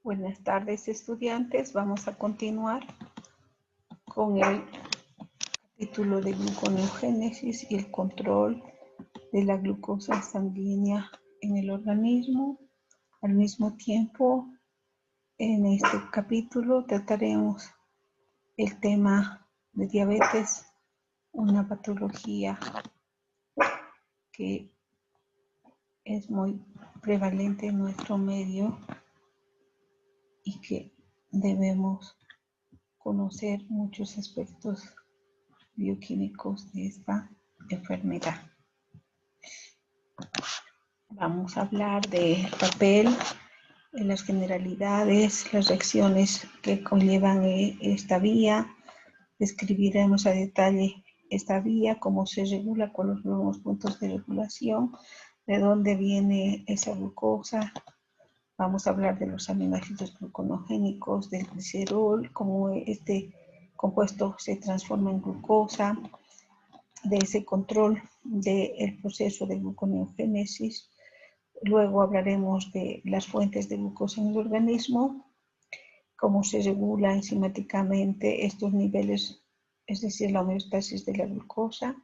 Buenas tardes, estudiantes. Vamos a continuar con el capítulo de gluconeogénesis y el control de la glucosa sanguínea en el organismo. Al mismo tiempo, en este capítulo trataremos el tema de diabetes, una patología que es muy prevalente en nuestro medio y que debemos conocer muchos aspectos bioquímicos de esta enfermedad. Vamos a hablar del papel, las generalidades, las reacciones que conllevan esta vía. Describiremos a detalle esta vía, cómo se regula, cuáles son los puntos de regulación, de dónde viene esa glucosa. Vamos a hablar de los aminoácidos gluconogénicos, del glicerol, cómo este compuesto se transforma en glucosa, de ese control del proceso de gluconeogénesis. Luego hablaremos de las fuentes de glucosa en el organismo, cómo se regula enzimáticamente estos niveles, es decir, la homeostasis de la glucosa.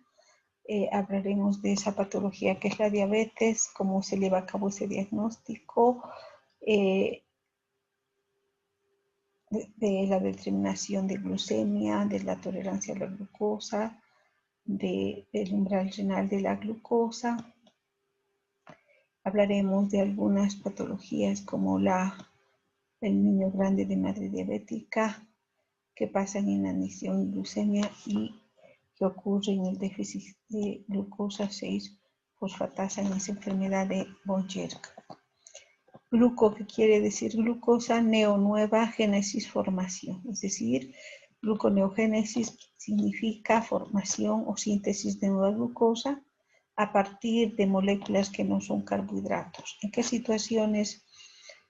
Hablaremos de esa patología que es la diabetes, cómo se lleva a cabo ese diagnóstico, de la determinación de glucemia, de la tolerancia a la glucosa, del umbral renal de la glucosa. Hablaremos de algunas patologías como el niño grande de madre diabética, que pasa en inanición y glucemia y que ocurre en el déficit de glucosa 6-fosfatasa en esa enfermedad de Von-Jerk. Gluco, que quiere decir glucosa, neo, nueva, génesis, formación. Es decir, gluconeogénesis significa formación o síntesis de nueva glucosa a partir de moléculas que no son carbohidratos. ¿En qué situaciones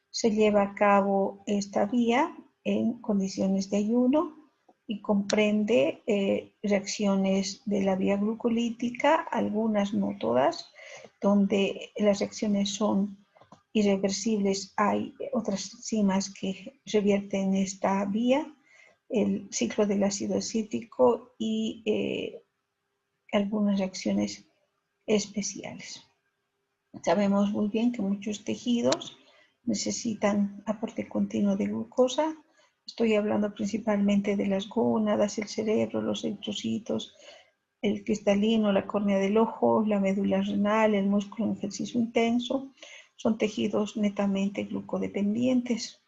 se lleva a cabo esta vía? En condiciones de ayuno y comprende reacciones de la vía glucolítica, algunas, no todas, donde las reacciones son irreversibles. Hay otras enzimas que revierten esta vía, el ciclo del ácido acético y algunas reacciones especiales. Sabemos muy bien que muchos tejidos necesitan aporte continuo de glucosa. Estoy hablando principalmente de las gónadas, el cerebro, los eritrocitos, el cristalino, la córnea del ojo, la médula renal, el músculo en ejercicio intenso. Son tejidos netamente glucodependientes.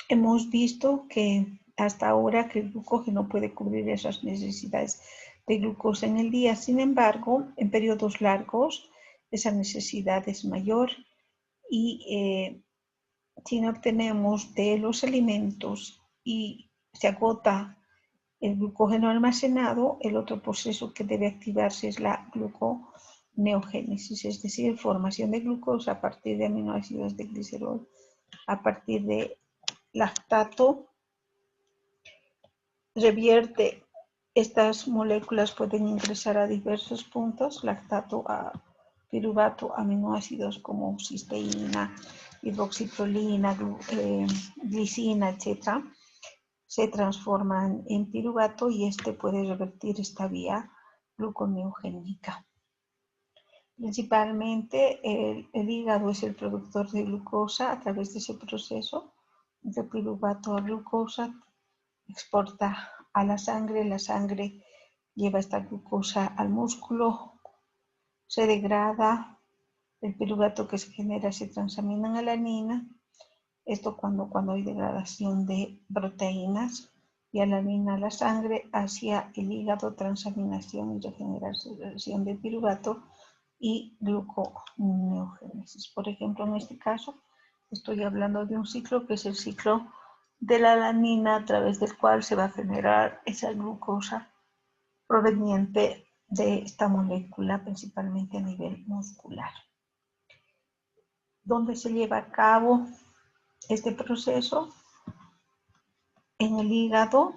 Hemos visto que hasta ahora que el glucógeno puede cubrir esas necesidades de glucosa en el día. Sin embargo, en periodos largos esa necesidad es mayor y si no obtenemos de los alimentos y se agota el glucógeno almacenado, el otro proceso que debe activarse es la gluconeogénesis, es decir, formación de glucosa a partir de aminoácidos de glicerol, a partir de lactato. Revierte, estas moléculas pueden ingresar a diversos puntos, lactato a piruvato, aminoácidos como cisteína, hidroxiprolina, glicina, etc. Se transforman en piruvato y este puede revertir esta vía gluconeogénica. Principalmente el hígado es el productor de glucosa. A través de ese proceso de piruvato a glucosa exporta a la sangre lleva esta glucosa al músculo, se degrada, el piruvato que se genera se transamina en alanina, esto cuando hay degradación de proteínas, y alanina a la sangre, hacia el hígado, transaminación y regeneración de piruvato y gluconeogénesis. Por ejemplo, en este caso estoy hablando de un ciclo que es el ciclo de la alanina, a través del cual se va a generar esa glucosa proveniente de esta molécula, principalmente a nivel muscular. ¿Dónde se lleva a cabo este proceso? En el hígado,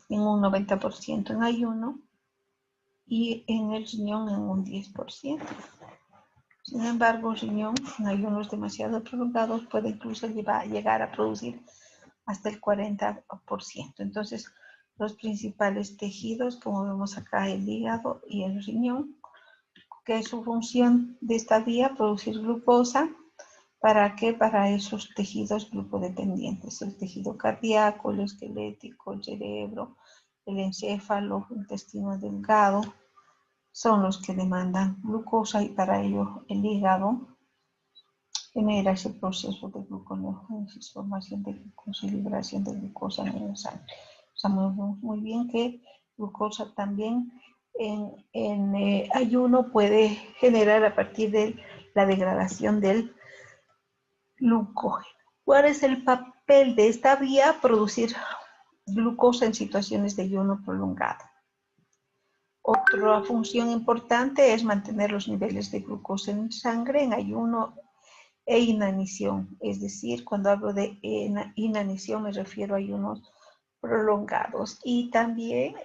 en un 90% en ayuno, y en el riñón en un 10%. Sin embargo, el riñón en ayunos demasiado prolongados puede incluso llegar a producir hasta el 40%. Entonces, los principales tejidos, como vemos acá, el hígado y el riñón, que es su función de esta vía, producir glucosa. ¿Para qué? Para esos tejidos glucodependientes, el tejido cardíaco, el esquelético, el cerebro, el encéfalo, el intestino delgado, son los que demandan glucosa y para ello el hígado genera ese proceso de gluconeogénesis, formación de glucosa y liberación de glucosa en la sangre. Sabemos muy bien que glucosa también en ayuno puede generar a partir de la degradación del glucógeno. ¿Cuál es el papel de esta vía? Producir glucosa en situaciones de ayuno prolongado. Otra función importante es mantener los niveles de glucosa en sangre en ayuno e inanición. Es decir, cuando hablo de inanición me refiero a ayunos prolongados. Y también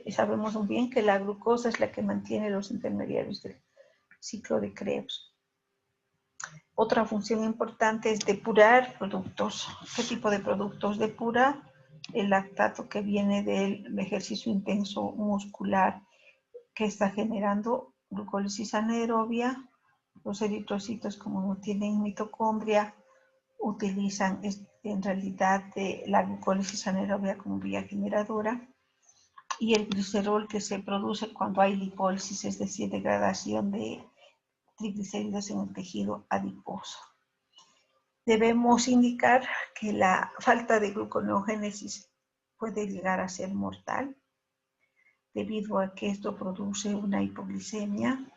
sabemos muy bien que la glucosa es la que mantiene los intermediarios del ciclo de Krebs. Otra función importante es depurar productos. ¿Qué tipo de productos depura? El lactato que viene del ejercicio intenso muscular que está generando glucólisis anaerobia. Los eritrocitos, como no tienen mitocondria, utilizan en realidad la glucólisis anaerobia como vía generadora. Y el glicerol que se produce cuando hay lipólisis, es decir, degradación de triglicéridos en el tejido adiposo. Debemos indicar que la falta de gluconeogénesis puede llegar a ser mortal debido a que esto produce una hipoglicemia.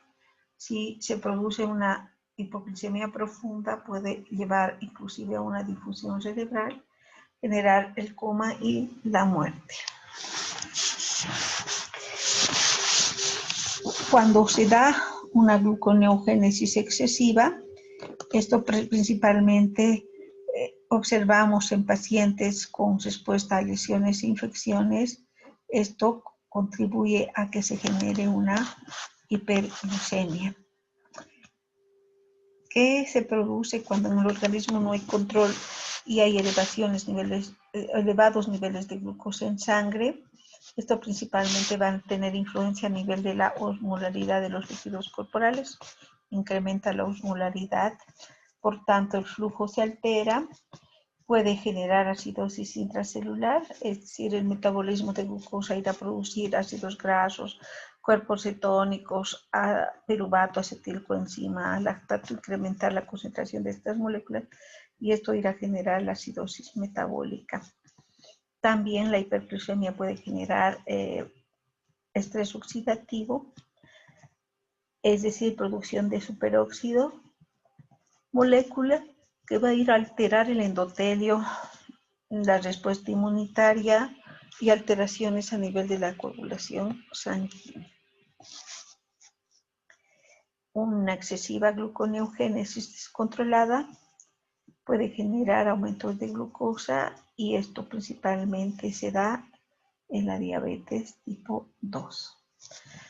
Si se produce una hipoglicemia profunda, puede llevar inclusive a una difusión cerebral, generar el coma y la muerte. Cuando se da una gluconeogénesis excesiva, esto principalmente observamos en pacientes con respuesta a lesiones e infecciones. Esto contribuye a que se genere una hiperglucemia. ¿Qué se produce cuando en el organismo no hay control y hay elevados niveles de glucosa en sangre? Esto principalmente va a tener influencia a nivel de la osmolaridad de los líquidos corporales, incrementa la osmolaridad, por tanto el flujo se altera, puede generar acidosis intracelular, es decir, el metabolismo de glucosa irá a producir ácidos grasos, cuerpos cetónicos, piruvato, acetilcoenzima, lactato, incrementar la concentración de estas moléculas y esto irá a generar la acidosis metabólica. También la hiperglucemia puede generar estrés oxidativo, es decir, producción de superóxido, molécula que va a ir a alterar el endotelio, la respuesta inmunitaria y alteraciones a nivel de la coagulación sanguínea. Una excesiva gluconeogénesis descontrolada puede generar aumentos de glucosa y esto principalmente se da en la diabetes tipo 2.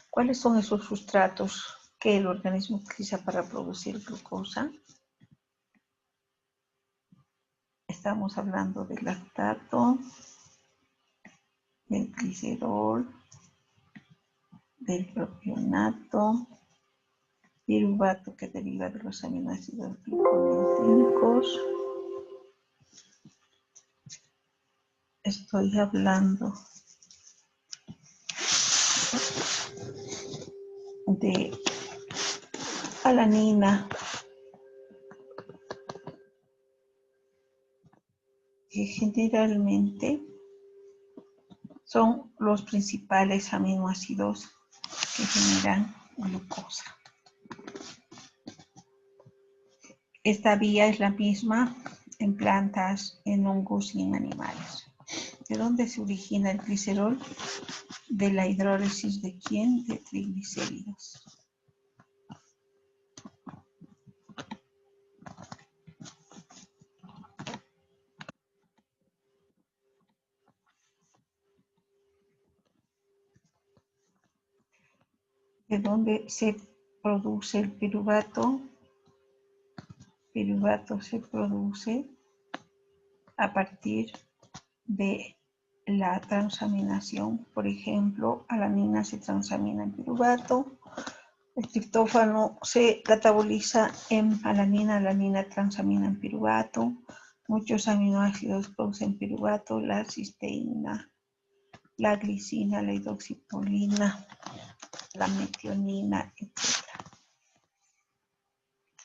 ¿Cuáles son esos sustratos que el organismo utiliza para producir glucosa? Estamos hablando del lactato, del glicerol, del propionato, piruvato que deriva de los aminoácidos gluconeogénicos. Estoy hablando de alanina, que generalmente son los principales aminoácidos que generan glucosa. Esta vía es la misma en plantas, en hongos y en animales. ¿De dónde se origina el glicerol? De la hidrólisis de ¿quién? De triglicéridos. ¿De dónde se produce el piruvato? piruvato se produce a partir de la transaminación. Por ejemplo, alanina se transamina en piruvato, el triptófano se cataboliza en alanina, alanina transamina en piruvato, muchos aminoácidos producen piruvato, la cisteína, la glicina, la hidroxipolina, la metionina, etc.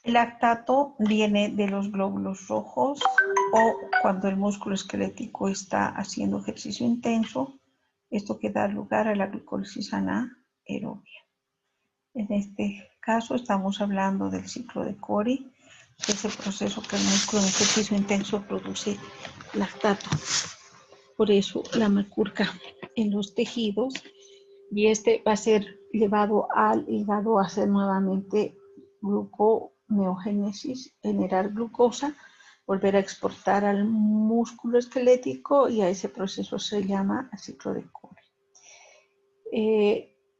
El lactato viene de los glóbulos rojos o cuando el músculo esquelético está haciendo ejercicio intenso, esto que da lugar a la glucólisis anaerobia. En este caso estamos hablando del ciclo de Cori, que es el proceso que el músculo en ejercicio intenso produce lactato. Por eso la mercurca en los tejidos y este va a ser llevado al hígado a hacer nuevamente gluconeogénesis, generar glucosa, volver a exportar al músculo esquelético y a ese proceso se llama el ciclo de Cori.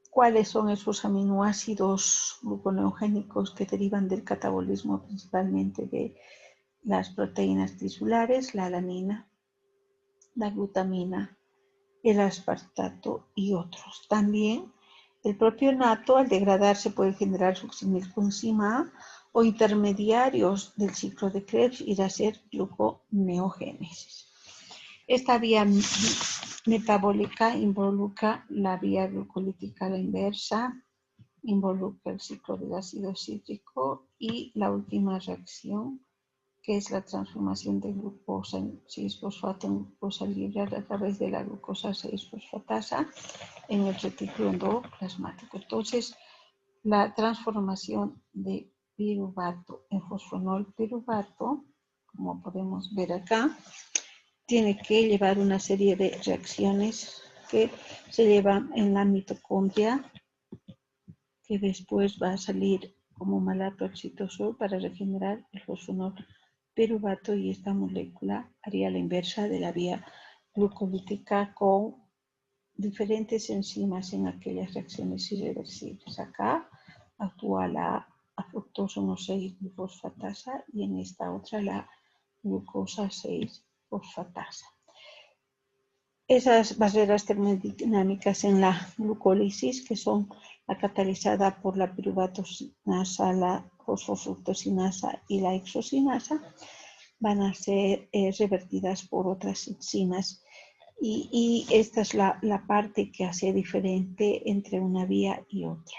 ¿Cuáles son esos aminoácidos gluconeogénicos que derivan del catabolismo principalmente de las proteínas tisulares? La alanina, la glutamina, el aspartato y otros. También el propio nato al degradarse puede generar succinilcoenzima A o intermediarios del ciclo de Krebs ir a hacer gluconeogénesis. Esta vía metabólica involucra la vía glucolítica a la inversa, involucra el ciclo del ácido cítrico y la última reacción, que es la transformación de glucosa en 6-fosfato en glucosa libre a través de la glucosa 6-fosfatasa en el retículo endoplasmático. Entonces, la transformación de piruvato en fosfonol piruvato, como podemos ver acá, tiene que llevar una serie de reacciones que se llevan en la mitocondria, que después va a salir como malato al citosol para regenerar el fosfonol piruvato y esta molécula haría la inversa de la vía glucolítica con diferentes enzimas en aquellas reacciones irreversibles. Acá actúa la fructosa 1,6-bifosfatasa y en esta otra la glucosa 6-fosfatasa. Esas barreras termodinámicas en la glucólisis, que son la catalizada por la piruvatosinasa, la fosfofructosinasa y la hexosinasa, van a ser revertidas por otras enzimas. Y esta es la parte que hace diferente entre una vía y otra.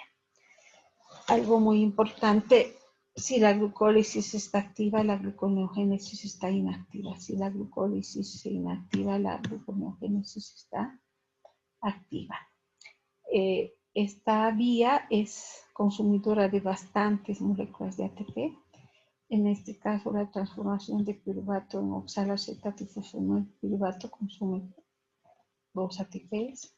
Algo muy importante, si la glucólisis está activa, la gluconeogénesis está inactiva. Si la glucólisis se inactiva, la gluconeogénesis está activa. Esta vía es consumidora de bastantes moléculas de ATP. En este caso, la transformación de piruvato en oxalacetato y fosfonol piruvato consume 2 ATPs.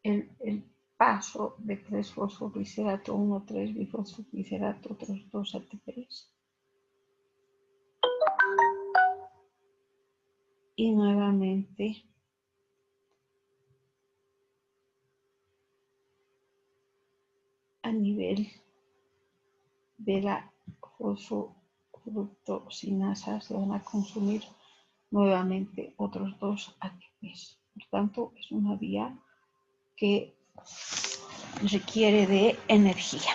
El paso de 3-fosfoglicerato, 1,3-bifosfoglicerato, otros 2 ATPs. Y nuevamente a nivel de la fosfofructosinasa se van a consumir nuevamente otros 2 ATPs. Por tanto, es una vía que requiere de energía.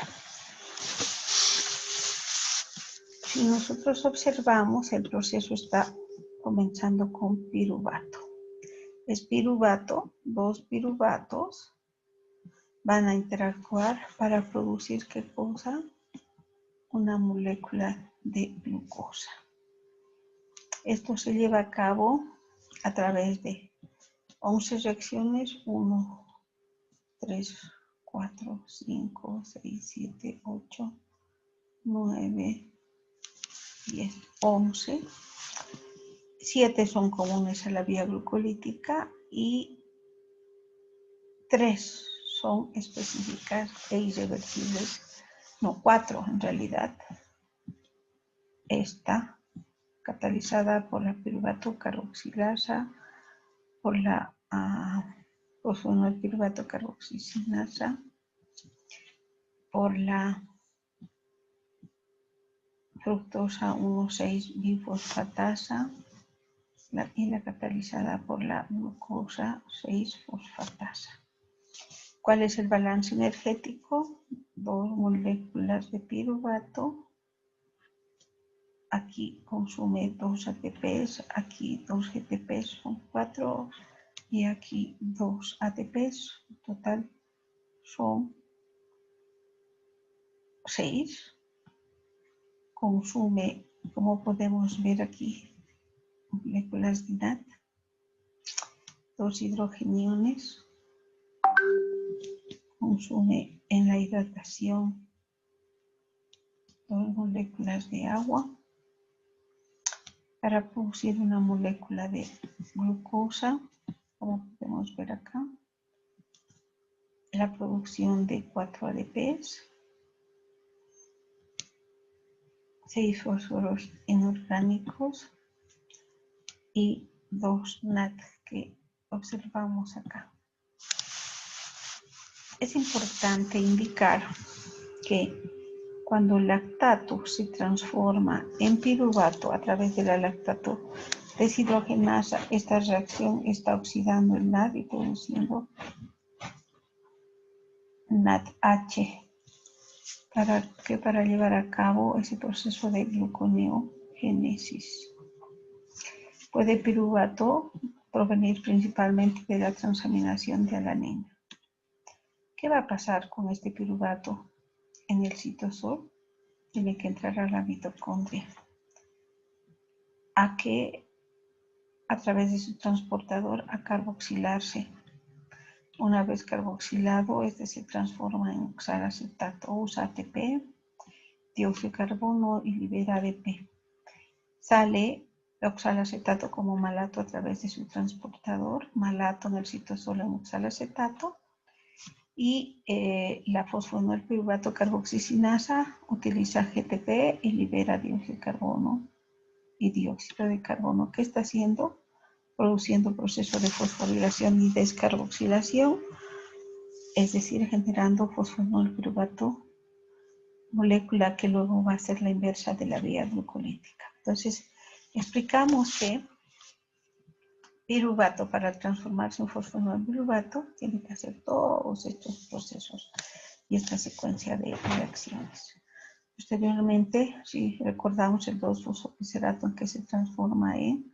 Si nosotros observamos, el proceso está comenzando con piruvato. Es piruvato, 2 piruvatos van a interactuar para producir ¿qué cosa? Una molécula de glucosa. Esto se lleva a cabo a través de 11 reacciones, 1, 3, 4, 5, 6, 7, 8, 9, 10, 11. 7 son comunes a la vía glucolítica y 3 son específicas e irreversibles. No, 4 en realidad. Esta, catalizada por la piruvato carboxilasa, por la fosfonol piruvato carboxisinasa, por la fructosa 1,6-bifosfatasa y la catalizada por la glucosa 6-fosfatasa. ¿Cuál es el balance energético? 2 moléculas de piruvato. Aquí consume 2 ATPs, aquí 2 GTPs, son 4, y aquí 2 ATPs, en total son 6. Consume, como podemos ver aquí, moléculas de NAD, 2 hidrogeniones. Consume en la hidratación 2 moléculas de agua para producir una molécula de glucosa, como podemos ver acá. La producción de 4 ADPs, 6 fósforos inorgánicos y 2 NAD que observamos acá. Es importante indicar que cuando el lactato se transforma en piruvato a través de la lactato deshidrogenasa, esta reacción está oxidando el NAD y produciendo NADH para llevar a cabo ese proceso de gluconeogénesis. Puede piruvato provenir principalmente de la transaminación de alanina. ¿Qué va a pasar con este piruvato en el citosol? Tiene que entrar a la mitocondria, a través de su transportador a carboxilarse. Una vez carboxilado, este se transforma en oxalacetato, usa ATP, dióxido de carbono y libera ADP. Sale oxalacetato como malato a través de su transportador, malato en el citosol en oxalacetato, y la fosfonolpiruvato carboxicinasa utiliza GTP y libera dióxido de carbono y dióxido de carbono. ¿Qué está haciendo? Produciendo proceso de fosforilación y descarboxilación, es decir, generando fosfonolpiruvato, molécula que luego va a ser la inversa de la vía glucolítica. Entonces, explicamos que piruvato, para transformarse en fosfonolpiruvato, tiene que hacer todos estos procesos y esta secuencia de reacciones. Posteriormente, si recordamos el 2-fosfoglicerato en que se transforma en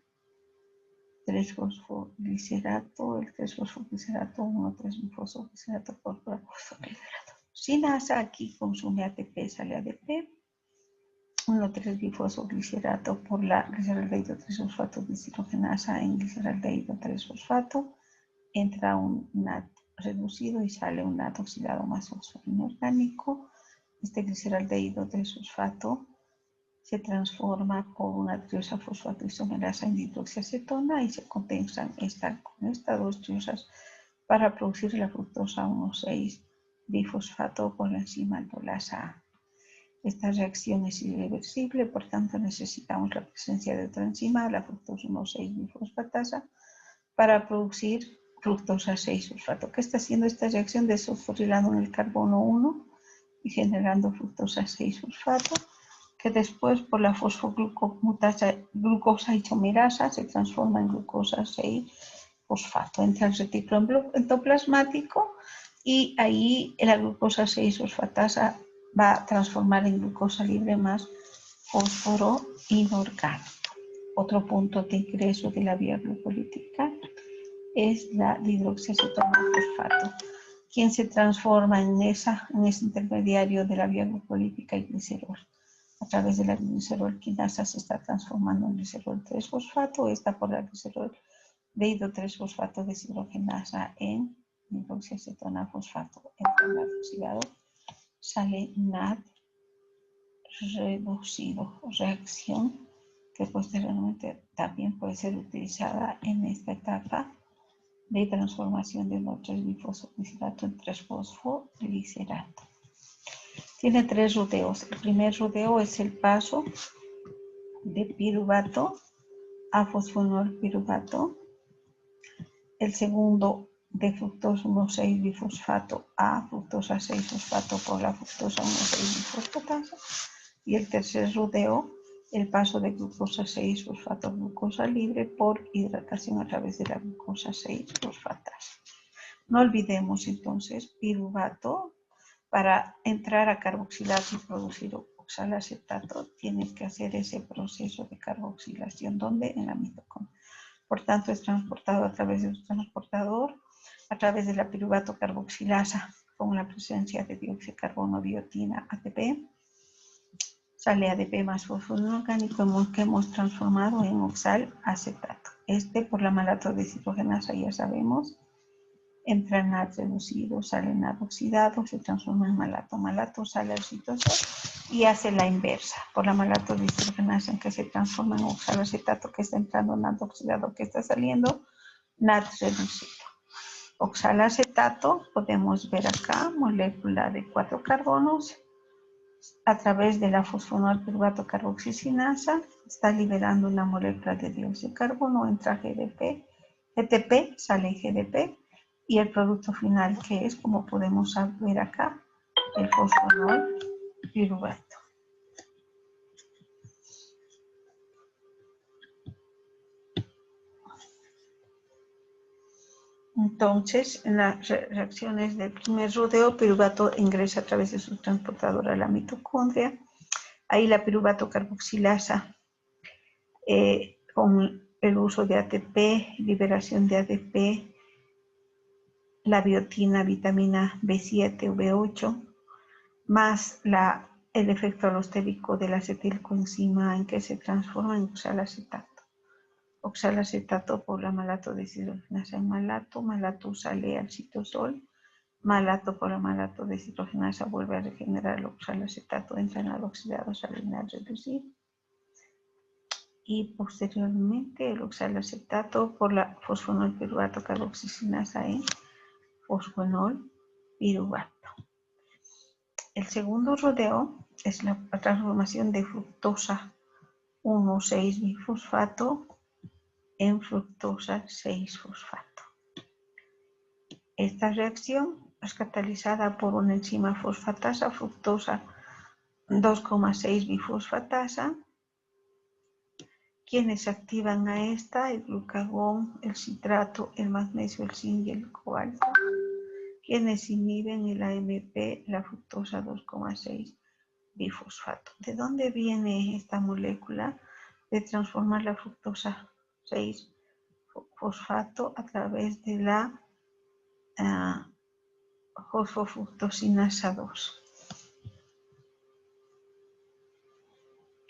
3-fosfoglicerato, el 3-fosfoglicerato, 1,3-fosfoglicerato por fosfoglicerato. Sinasa aquí consume ATP, sale ADP, 1,3-bifosfoglicerato por la gliceraldehído 3-fosfato deshidrogenasa en gliceraldehído 3-fosfato, entra un NAD reducido y sale un NAD oxidado más fósforo inorgánico. Este gliceraldehído 3-fosfato se transforma por una triosa fosfato isomerasa en dihidroxiacetona y se condensan con estas dos triosas para producir la fructosa 1,6-bifosfato por la enzima aldolasa A. Esta reacción es irreversible, por tanto necesitamos la presencia de otra enzima, la fructosa 1,6-bifosfatasa, para producir fructosa 6-fosfato. ¿Qué está haciendo esta reacción? Desfosforilando en el carbono 1 y generando fructosa 6-fosfato, que después por la fosfoglucosa isomerasa se transforma en glucosa 6-fosfato. Entra el retículo endoplasmático y ahí la glucosa 6-fosfatasa va a transformar en glucosa libre más fósforo inorgánico. Otro punto de ingreso de la vía glucolítica es la dihidroxiacetona fosfato, quien se transforma en ese intermediario de la vía glucolítica y glicerol. A través de la glicerol quinasa se está transformando en glicerol 3-fosfato, esta por la glicerol dehído 3-fosfato deshidrogenasa en dihidroxiacetona fosfato. Entra NAD oxidado, sale NAD reducido, reacción que posteriormente también puede ser utilizada en esta etapa de transformación de 1,3-bifosfoglicerato en 3-fosfoglicerato. Tiene 3 rodeos. El primer rodeo es el paso de piruvato a fosfonolpiruvato. El segundo de fructosa 1,6-bifosfato a fructosa 6-fosfato por la fructosa 1,6-bifosfatasa. Y el tercer rodeo, el paso de glucosa 6-fosfato a glucosa libre por hidratación a través de la glucosa 6-fosfatasa. No olvidemos entonces piruvato. Para entrar a carboxilato y producir oxalacetato, tiene que hacer ese proceso de carboxilación, donde en la mitocondria. Por tanto, es transportado a través de un transportador, a través de la piruvato carboxilasa, con la presencia de dióxido de carbono, biotina, ATP. Sale ADP más fósforo inorgánico que hemos transformado en oxalacetato. Por la malato deshidrogenasa, ya sabemos, entra en NAD reducido, sale en NAD oxidado, se transforma en malato. Malato sale al citosol y hace la inversa. Por la malato deshidrogenasa, en que se transforma en oxalacetato, que está entrando en NAD oxidado, que está saliendo NAD reducido. Oxalacetato, podemos ver acá, molécula de 4 carbonos, a través de la fosfonol piruvato carboxicinasa, está liberando una molécula de dióxido de carbono, entra GTP, sale GDP, y el producto final, que es, como podemos ver acá, el fosfonol piruvato. Entonces, en las reacciones del primer rodeo, piruvato ingresa a través de su transportador a la mitocondria. Ahí la piruvato carboxilasa, con el uso de ATP, liberación de ADP, la biotina, vitamina B7 o B8, más el efecto alostérico de la acetilcoenzima, en que se transforma en oxalacetato. Oxalacetato por la malato deshidrogenasa en malato, malato sale al citosol, malato por la malato deshidrogenasa vuelve a regenerar el oxalacetato, entra en el oxidado, sale en el reducido. Y posteriormente el oxalacetato por la fosfonol piruvato carboxicinasa en fosfonol piruvato. El segundo rodeo es la transformación de fructosa 1,6-bifosfato en fructosa 6-fosfato. Esta reacción es catalizada por una enzima fosfatasa, fructosa 2,6-bifosfatasa, quienes activan a esta: el glucagón, el citrato, el magnesio, el zinc y el cobalto, quienes inhiben el AMP, la fructosa 2,6-bifosfato. ¿De dónde viene esta molécula? De transformar la fructosa 6-fosfato a través de la fosfofructosinasa 2.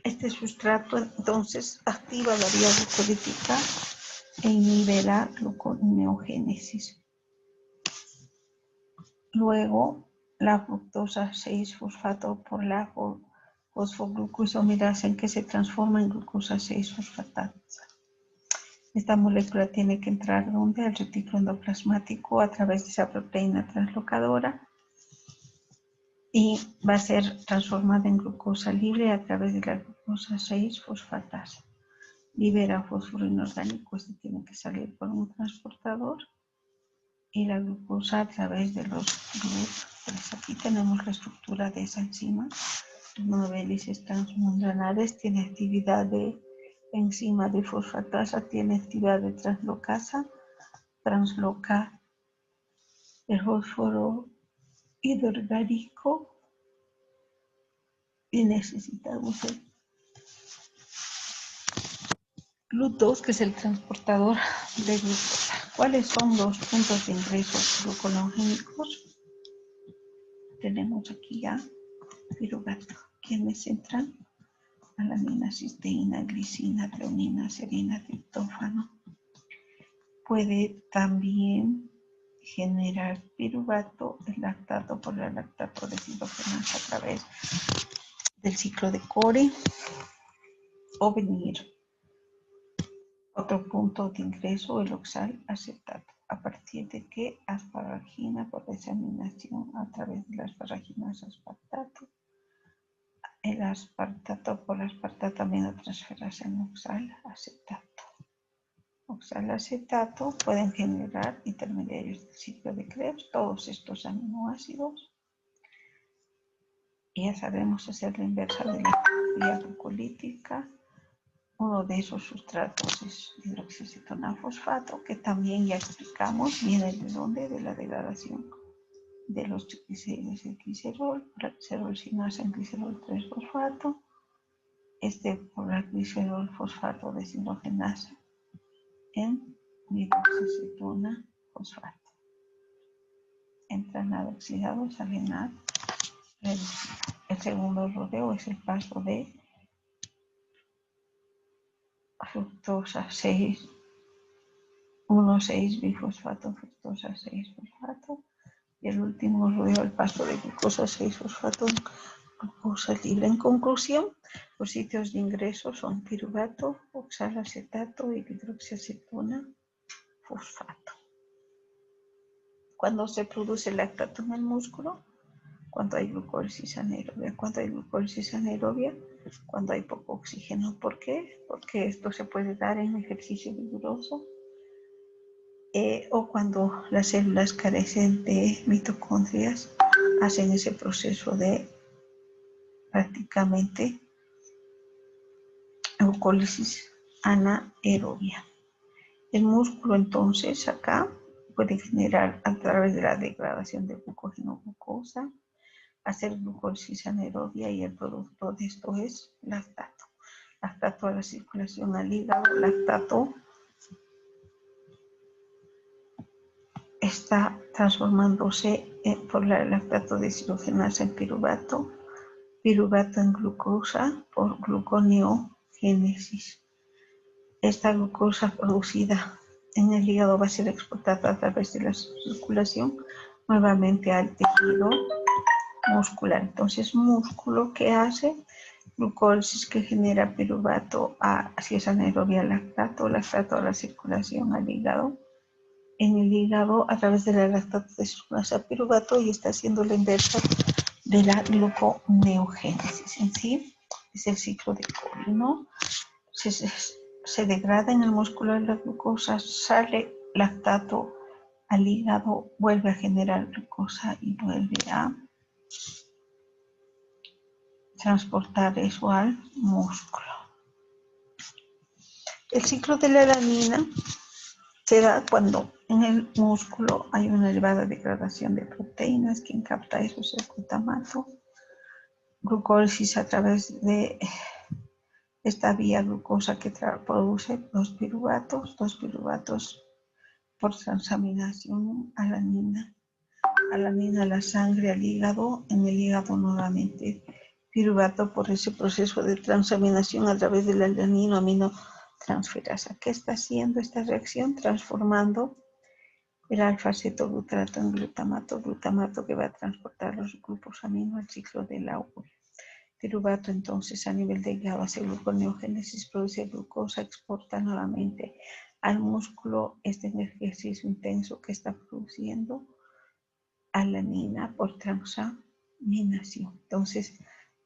Este sustrato entonces activa la vía glucolítica e inhibe la gluconeogénesis. Luego, la fructosa 6-fosfato por la fosfoglucoisomerasa, en que se transforma en glucosa 6-fosfatasa. Esta molécula tiene que entrar ¿dónde? Al retículo endoplasmático a través de esa proteína translocadora, y va a ser transformada en glucosa libre a través de la glucosa 6-fosfatasa. Libera fósforo inorgánico, este tiene que salir por un transportador, y la glucosa a través de los GLUT3. Aquí tenemos la estructura de esa enzima. 9 hélices transmembranares, tiene actividad de enzima de fosfatasa, tiene actividad de translocasa, transloca el fósforo inorgánico, y necesitamos el GLUT2, que es el transportador de glucosa. ¿Cuáles son los puntos de ingreso gluconeogénicos? Tenemos aquí ya piruvato, quienes entran: alanina, cisteína, glicina, treonina, serina, triptófano. Puede también generar piruvato el lactato por la lactato deshidrogenasa a través del ciclo de Cori, o venir otro punto de ingreso, el oxalacetato, a partir de que asparagina por desaminación a través de la asparaginosa aspartato, el aspartato por aspartato aminotransferasa en oxalacetato. Oxalacetato pueden generar intermediarios del ciclo de Krebs, todos estos aminoácidos, ya sabemos hacer la inversa de la vía glucolítica. Uno de esos sustratos es hidroxicetona fosfato, que también ya explicamos, viene de dónde, de la degradación de los triglicéridos y el glicerol, por la glicerolcinasa en glicerol 3-fosfato, por la glicerol fosfato deshidrogenasa en hidroxicetona fosfato. Entra nada oxidado, sale nada reducido. El segundo rodeo es el paso de fructosa 6, 1,6-bifosfato, fructosa 6-fosfato. Y el último rodeo, el paso de glucosa 6-fosfato, glucosa libre. En conclusión, los sitios de ingreso son piruvato, oxalacetato y hidroxiacetona fosfato. Cuando se produce lactato en el músculo, cuando hay glucólisis anaerobia. Cuando hay glucólisis anaerobia, cuando hay poco oxígeno. ¿Por qué? Porque esto se puede dar en ejercicio vigoroso o cuando las células carecen de mitocondrias, hacen ese proceso de prácticamente glucólisis anaerobia. El músculo entonces acá puede generar a través de la degradación de glucógeno-glucosa, hacer glucólisis anaerobia y el producto de esto es lactato. Lactato a la circulación al hígado, lactato está transformándose por la lactato deshidrogenasa en piruvato, piruvato en glucosa por gluconeogénesis. Esta glucosa producida en el hígado va a ser exportada a través de la circulación nuevamente al tejido muscular. Entonces, músculo que hace glucólisis que genera piruvato si es anaerobia lactato, lactato a la circulación al hígado. En el hígado, a través de la lactato deshidrogenasa piruvato, y está haciendo la inversa de la gluconeogénesis. En sí, es el ciclo de Cori, ¿no? Se degrada en el músculo la glucosa, sale lactato al hígado, vuelve a generar glucosa y vuelve a transportar eso al músculo. El ciclo de la alanina se da cuando en el músculo hay una elevada degradación de proteínas. Quien capta eso es el glutamato. Glucólisis a través de esta vía glucosa que produce dos piruvatos por transaminación, alanina a la sangre, al hígado, en el hígado nuevamente piruvato por ese proceso de transaminación a través de la alanino-aminotransferasa. ¿Qué está haciendo esta reacción? Transformando el alfa-cetoglutarato en glutamato, glutamato que va a transportar los grupos amino al ciclo de la urea. Piruvato entonces a nivel de hígado hace gluconeogénesis, produce glucosa, exporta nuevamente al músculo este ejercicio intenso que está produciendo alanina por transaminación. Entonces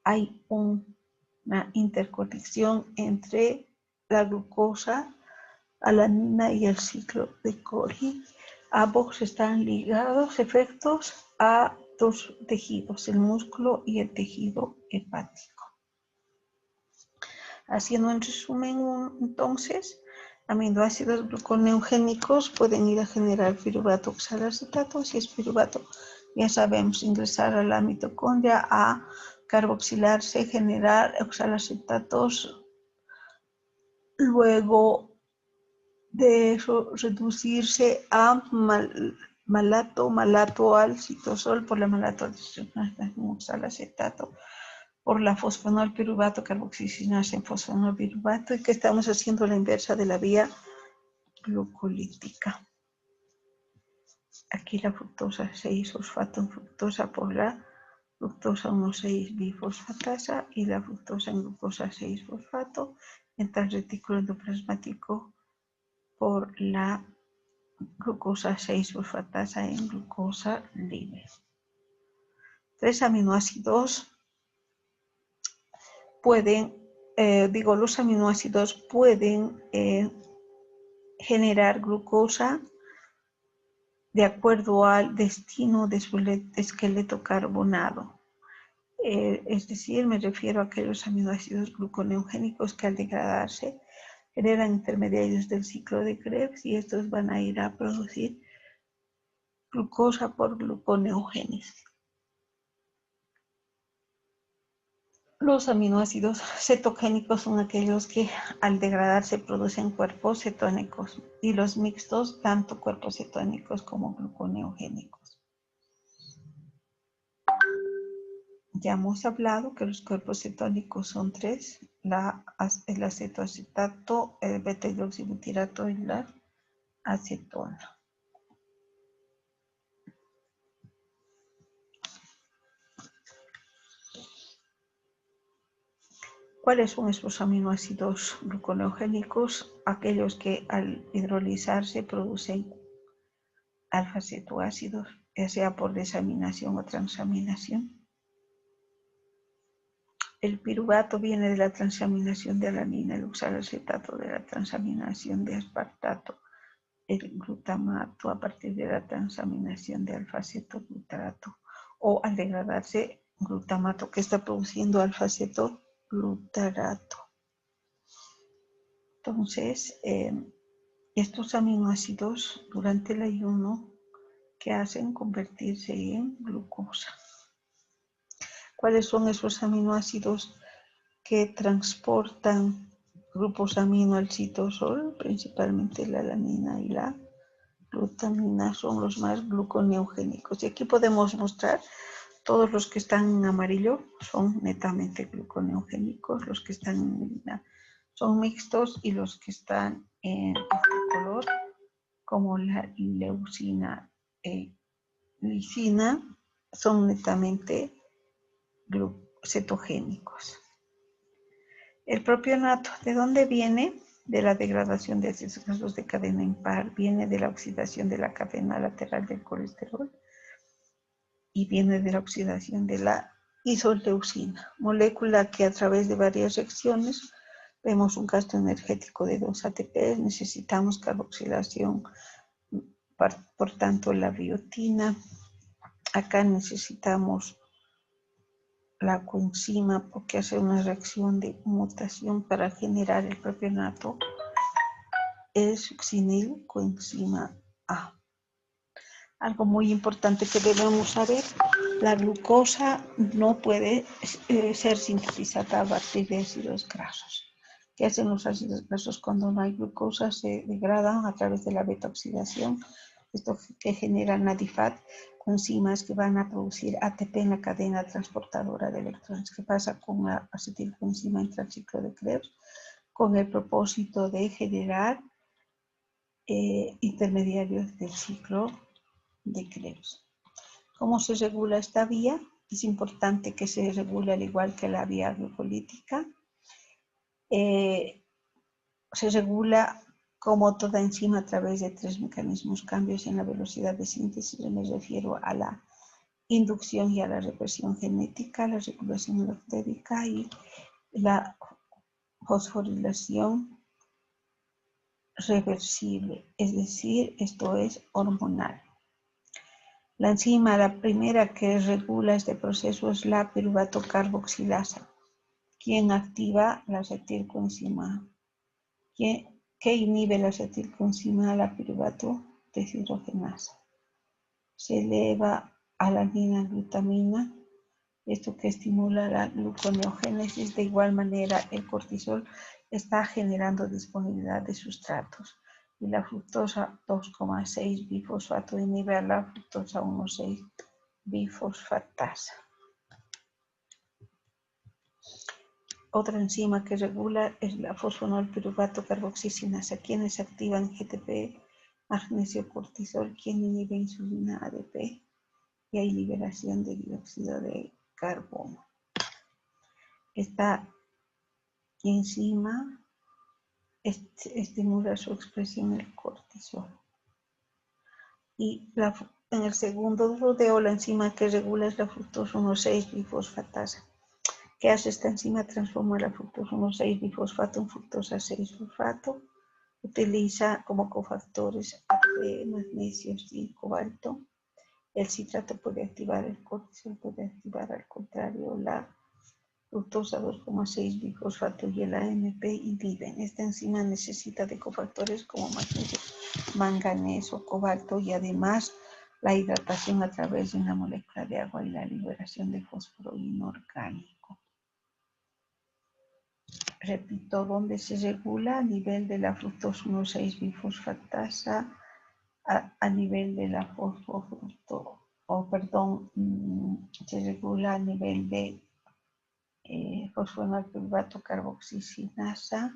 hay una interconexión entre la glucosa, alanina y el ciclo de Cori. Ambos están ligados efectos a dos tejidos, el músculo y el tejido hepático. Haciendo un resumen, entonces, aminoácidos gluconeogénicos pueden ir a generar piruvato oxalacetato. Si es piruvato, ya sabemos, ingresar a la mitocondria, a carboxilarse, generar oxalacetatos, luego de eso reducirse a malato al citosol por la malato oxalacetato, por la fosfonol piruvato carboxilinasa en fosfonol piruvato, y que estamos haciendo la inversa de la vía glucolítica. Aquí la fructosa 6-fosfato en fructosa por la fructosa 1,6-bifosfatasa y la fructosa en glucosa 6-fosfato, entra el retículo endoplasmático por la glucosa 6-fosfatasa en glucosa libre. 3 aminoácidos pueden, los aminoácidos pueden generar glucosa de acuerdo al destino de su esqueleto carbonado. Es decir, me refiero a aquellos aminoácidos gluconeogénicos que al degradarse generan intermediarios del ciclo de Krebs y estos van a ir a producir glucosa por gluconeogénesis. Los aminoácidos cetogénicos son aquellos que al degradarse producen cuerpos cetónicos y los mixtos tanto cuerpos cetónicos como gluconeogénicos. Ya hemos hablado que los cuerpos cetónicos son tres, el acetoacetato, el beta-hidroxibutirato y la acetona. ¿Cuáles son estos aminoácidos gluconeogénicos? Aquellos que al hidrolizarse producen alfa-cetoácidos, ya sea por desaminación o transaminación. El piruvato viene de la transaminación de alanina, el oxalacetato de la transaminación de aspartato, el glutamato a partir de la transaminación de alfa-cetoglutarato o al degradarse glutamato que está produciendo alfa-cetoglutarato. Entonces, estos aminoácidos durante el ayuno que hacen convertirse en glucosa. ¿Cuáles son esos aminoácidos que transportan grupos amino al citosol? Principalmente la alanina y la glutamina son los más gluconeogénicos. Y aquí podemos mostrar todos los que están en amarillo son netamente gluconeogénicos, los que están en negrina son mixtos y los que están en este color, como la leucina e lisina, son netamente cetogénicos. El propionato, ¿de dónde viene? De la degradación de ácidos grasos de cadena impar, viene de la oxidación de la cadena lateral del colesterol y viene de la oxidación de la isoleucina, molécula que a través de varias reacciones vemos un gasto energético de 2 ATP, necesitamos carboxilación, por tanto la biotina. Acá necesitamos la coenzima porque hace una reacción de mutación para generar el propionato, es succinil coenzima A. Algo muy importante que debemos saber, la glucosa no puede ser sintetizada a partir de ácidos grasos. ¿Qué hacen los ácidos grasos cuando no hay glucosa? Se degradan a través de la beta-oxidación, esto que genera NADIFAT, coenzimas que van a producir ATP en la cadena transportadora de electrones. ¿Qué pasa con la acetilcoenzima intraciclo de Krebs? Con el propósito de generar intermediarios del ciclo de Krebs. ¿Cómo se regula esta vía? Es importante que se regule al igual que la vía glucolítica. Se regula como toda enzima a través de 3 mecanismos: cambios en la velocidad de síntesis, me refiero a la inducción y a la represión genética, la regulación endotérica y la fosforilación reversible, es decir, esto es hormonal. La enzima, la primera que regula este proceso es la piruvato carboxilasa, quien activa la acetilcoenzima. ¿Qué inhibe la acetilcoenzima? La piruvato deshidrogenasa. Se eleva alanina glutamina, esto que estimula la gluconeogénesis. De igual manera, el cortisol está generando disponibilidad de sustratos. Y la fructosa 2,6 bifosfato inhibe a la fructosa 1,6 bifosfatasa. Otra enzima que regula es la fosfonol piruvato carboxisinasa, quienes activan GTP, magnesio cortisol, quien inhibe insulina ADP, y hay liberación de dióxido de carbono. Esta enzima estimula su expresión del cortisol. Y en el segundo rodeo, la enzima que regula es la fructosa 1,6 bifosfatasa. ¿Qué hace esta enzima? Transforma la fructosa 1,6 bifosfato en fructosa 6-fosfato. Utiliza como cofactores ATP, magnesio y cobalto. El citrato puede activar el cortisol, puede activar al contrario la fructosa 2,6 bifosfato y el AMP inhiben. Esta enzima necesita de cofactores como magnesio, manganeso, cobalto y además la hidratación a través de una molécula de agua y la liberación de fósforo inorgánico. Repito, ¿dónde se regula? A nivel de la fructosa 1,6 bifosfatasa, a nivel de la se regula a nivel de fosfonalpiruvato carboxisinasa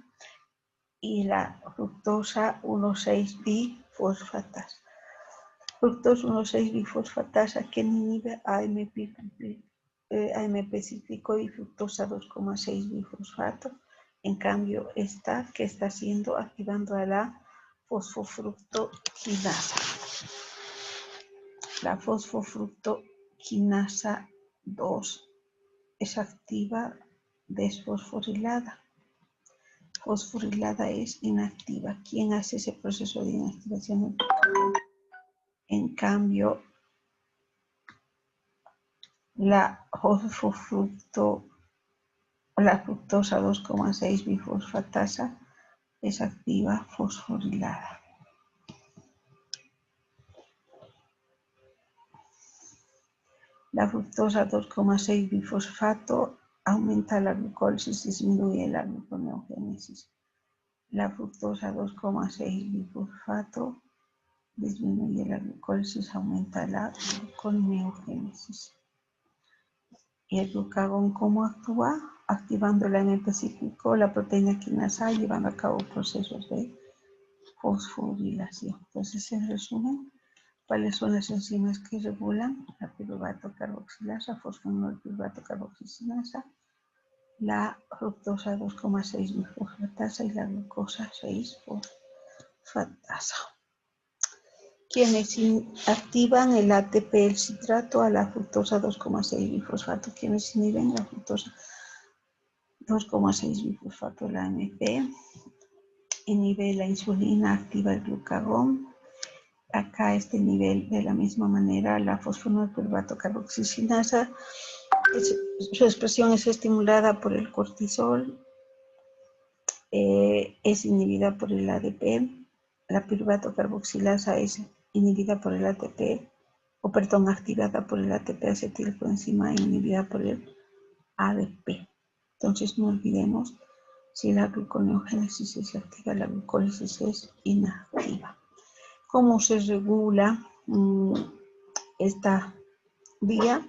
y la fructosa 1,6 bifosfatasa. Fructosa 1,6 bifosfatasa que inhibe AMP cíclico y fructosa 2,6 bifosfato. En cambio, esta que está haciendo activando a la fosfofructoquinasa. La fosfofructoquinasa 2 es activa desfosforilada. Fosforilada es inactiva. ¿Quién hace ese proceso de inactivación? En cambio, la fructosa 2,6 bifosfatasa es activa fosforilada. La fructosa 2,6 bifosfato aumenta la glucólisis, disminuye la gluconeogénesis. La fructosa 2,6 bifosfato disminuye la glucólisis, aumenta la gluconeogénesis. ¿Y el glucagón cómo actúa? Activando el AMP cíclico, la proteína quinasa, llevando a cabo procesos de fosforilación. Entonces, en resumen, ¿cuáles son las enzimas que regulan? La piruvato carboxilasa, fosfonolpiruvato carboxisinasa, la fructosa 2,6 bifosfatasa y la glucosa 6-fosfatasa. Quienes activan el ATP, el citrato, a la fructosa 2,6 bifosfato. Quienes inhiben la fructosa 2,6 bifosfato, la AMP. Inhibe la insulina, activa el glucagón. Acá este nivel, de la misma manera, la fosfonolpiruvato carboxisinasa, su expresión es estimulada por el cortisol, es inhibida por el ADP, la piruvato carboxilasa es inhibida por el ATP, activada por el ATP acetilcoenzima e inhibida por el ADP. Entonces no olvidemos, si la gluconeogénesis es activa, la glucólisis es inactiva. ¿Cómo se regula esta vía?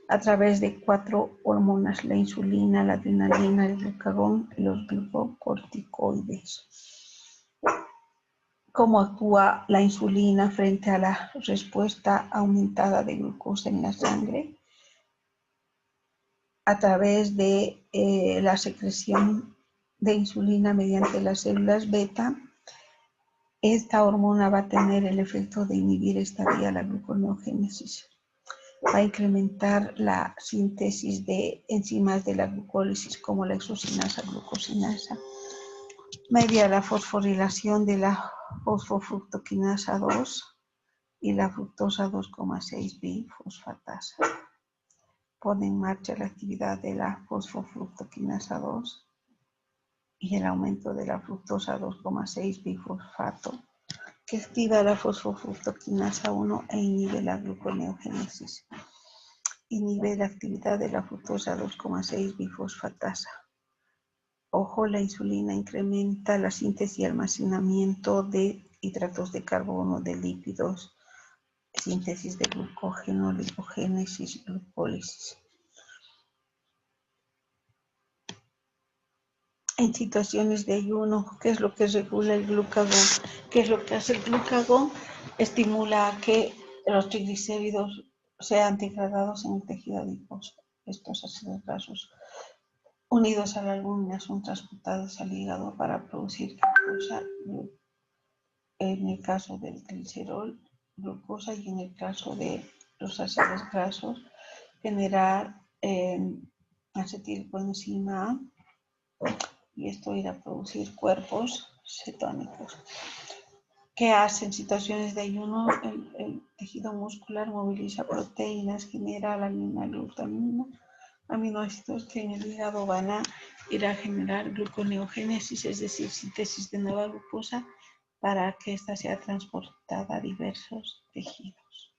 A través de 4 hormonas: la insulina, la adrenalina, el glucagón y los glucocorticoides. ¿Cómo actúa la insulina frente a la respuesta aumentada de glucosa en la sangre? A través de la secreción de insulina mediante las células beta. Esta hormona va a tener el efecto de inhibir esta vía, la gluconeogénesis. Va a incrementar la síntesis de enzimas de la glucólisis como la exocinasa, glucosinasa, media la fosforilación de la fosfofructoquinasa 2 y la fructosa 2,6 bifosfatasa. Pone en marcha la actividad de la fosfofructoquinasa 2 y el aumento de la fructosa 2,6 bifosfato, que activa la fosfofructoquinasa 1 e inhibe la gluconeogénesis. Inhibe la actividad de la fructosa 2,6 bifosfatasa. Ojo, la insulina incrementa la síntesis y almacenamiento de hidratos de carbono, de lípidos, síntesis de glucógeno, lipogénesis, glucólisis. En situaciones de ayuno, ¿qué es lo que regula el glucagón? ¿Qué es lo que hace el glucagón? Estimula a que los triglicéridos sean degradados en el tejido adiposo. Estos ácidos grasos unidos a la albúmina son transportados al hígado para producir glucosa, en el caso del glicerol, glucosa, y en el caso de los ácidos grasos, generar acetilcoenzima A, y esto irá a producir cuerpos cetónicos. ¿Qué hace en situaciones de ayuno? El tejido muscular moviliza proteínas, genera alanina, glutamina, aminoácidos que en el hígado van a ir a generar gluconeogénesis, es decir, síntesis de nueva glucosa para que ésta sea transportada a diversos tejidos.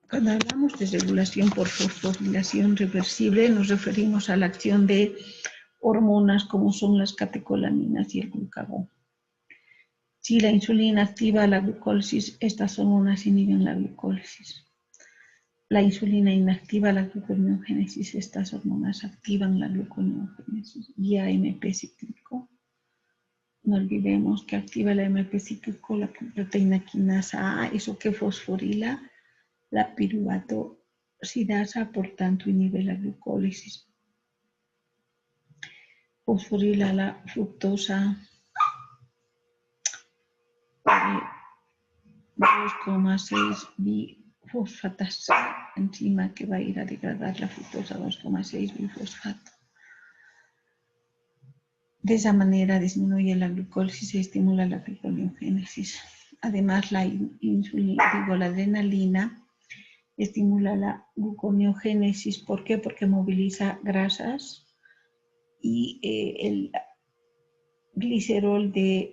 Cuando hablamos de regulación por fosforilación reversible, nos referimos a la acción de hormonas como son las catecolaminas y el glucagón. Si la insulina activa la glucólisis, estas hormonas inhiben la glucólisis. La insulina inactiva la gluconeogénesis, estas hormonas activan la gluconeogénesis. Y AMP cíclico, no olvidemos que activa la AMP cíclico la proteína quinasa A, eso que fosforila la piruvato sidasa, por tanto inhibe la glucólisis. Fosforila la fructosa 2,6 bifosfatasa, enzima que va a ir a degradar la fructosa 2,6 bifosfato. De esa manera disminuye la glucólisis y estimula la gluconeogénesis. Además, la adrenalina estimula la gluconeogénesis. ¿Por qué? Porque moviliza grasas y el glicerol de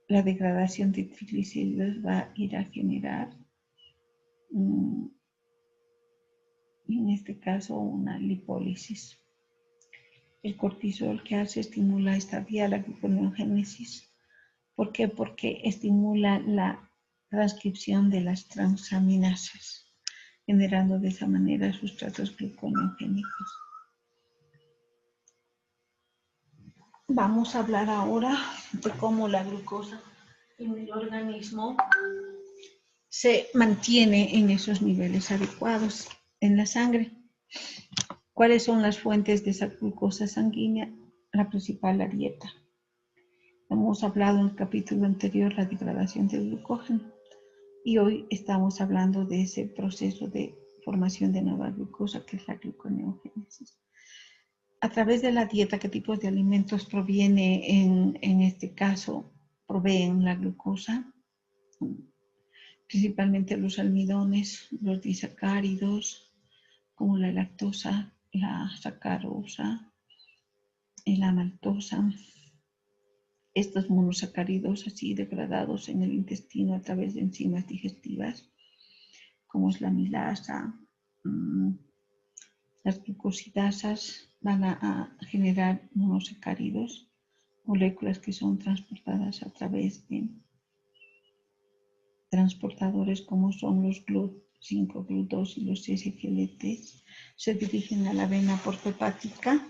la degradación de triglicéridos va a ir a generar, en este caso, una lipólisis. El cortisol que hace estimula esta vía, la gluconeogénesis. ¿Por qué? Porque estimula la transcripción de las transaminasas, generando de esa manera sustratos gluconeogénicos. Vamos a hablar ahora de cómo la glucosa en el organismo se mantiene en esos niveles adecuados en la sangre. ¿Cuáles son las fuentes de esa glucosa sanguínea? La principal, la dieta. Hemos hablado en el capítulo anterior la degradación del glucógeno y hoy estamos hablando de ese proceso de formación de nueva glucosa que es la gluconeogénesis. A través de la dieta, ¿qué tipos de alimentos proviene en este caso? Proveen la glucosa, principalmente los almidones, los disacáridos, como la lactosa, la sacarosa y la maltosa. Estos monosacáridos así degradados en el intestino a través de enzimas digestivas, como es la amilasa, las glucosidasas van a generar monosacáridos, moléculas que son transportadas a través de transportadores como son los GLUT5, GLUT2 y los SGLT, se dirigen a la vena portohepática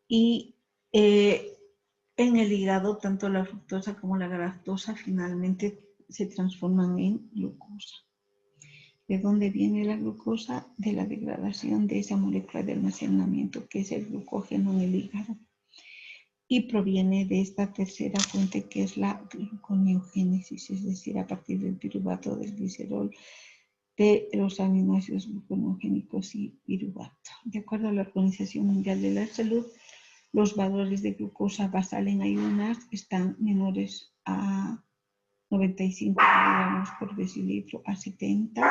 y en el hígado tanto la fructosa como la galactosa finalmente se transforman en glucosa. ¿De dónde viene la glucosa? De la degradación de esa molécula de almacenamiento que es el glucógeno en el hígado. Y proviene de esta tercera fuente que es la gluconeogénesis, es decir, a partir del piruvato del glicerol, de los aminoácidos gluconeogénicos y piruvato. De acuerdo a la Organización Mundial de la Salud, los valores de glucosa basal en ayunas están menores a 95 miligramos por decilitro a 70.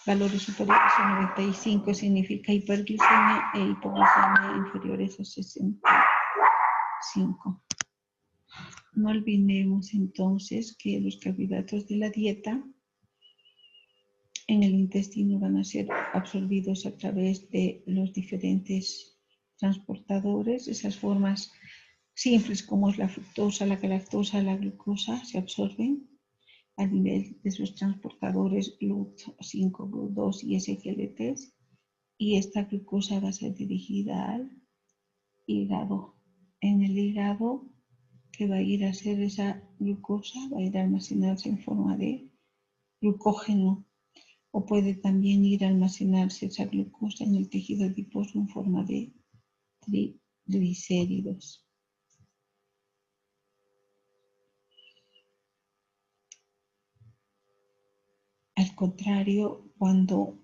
Valores superiores a 95 significa hiperglicemia e hipoglicemia inferiores a 65. No olvidemos entonces que los carbohidratos de la dieta en el intestino van a ser absorbidos a través de los diferentes transportadores, esas formas simples como es la fructosa, la galactosa, la glucosa, se absorben a nivel de sus transportadores GLUT5, GLUT2 y SGLTs, y esta glucosa va a ser dirigida al hígado. En el hígado, que va a ir a hacer esa glucosa, va a ir a almacenarse en forma de glucógeno, o puede también ir a almacenarse esa glucosa en el tejido adiposo en forma de triglicéridos. Al contrario, cuando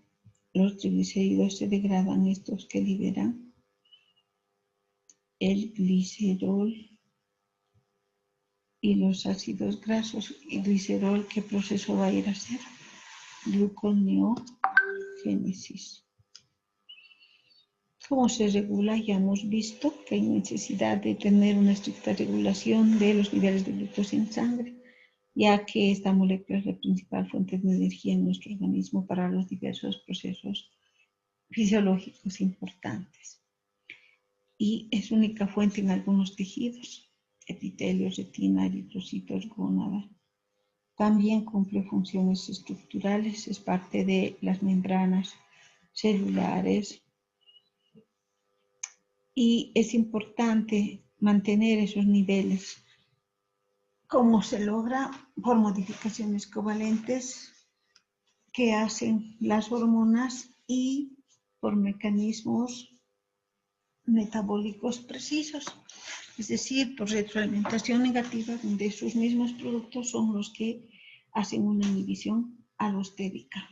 los triglicéridos se degradan, estos que liberan el glicerol y los ácidos grasos. ¿Y glicerol qué proceso va a ir a hacer? Gluconeogénesis. ¿Cómo se regula? Ya hemos visto que hay necesidad de tener una estricta regulación de los niveles de glucosa en sangre, ya que esta molécula es la principal fuente de energía en nuestro organismo para los diversos procesos fisiológicos importantes. Y es única fuente en algunos tejidos, epitelio, retina, eritrocitos, gónada. También cumple funciones estructurales, es parte de las membranas celulares y es importante mantener esos niveles. ¿Cómo se logra? Por modificaciones covalentes que hacen las hormonas y por mecanismos metabólicos precisos, es decir, por retroalimentación negativa, donde sus mismos productos son los que hacen una inhibición alostérica.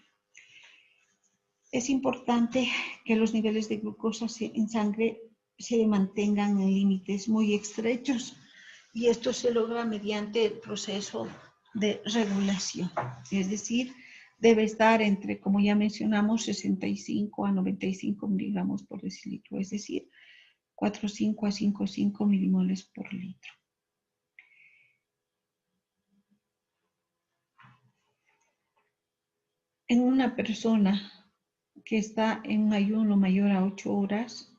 Es importante que los niveles de glucosa en sangre se mantengan en límites muy estrechos y esto se logra mediante el proceso de regulación, es decir, debe estar entre, como ya mencionamos, 65 a 95 miligramos por decilitro, es decir, 4,5 a 5,5 milimoles por litro. En una persona que está en un ayuno mayor a 8 horas,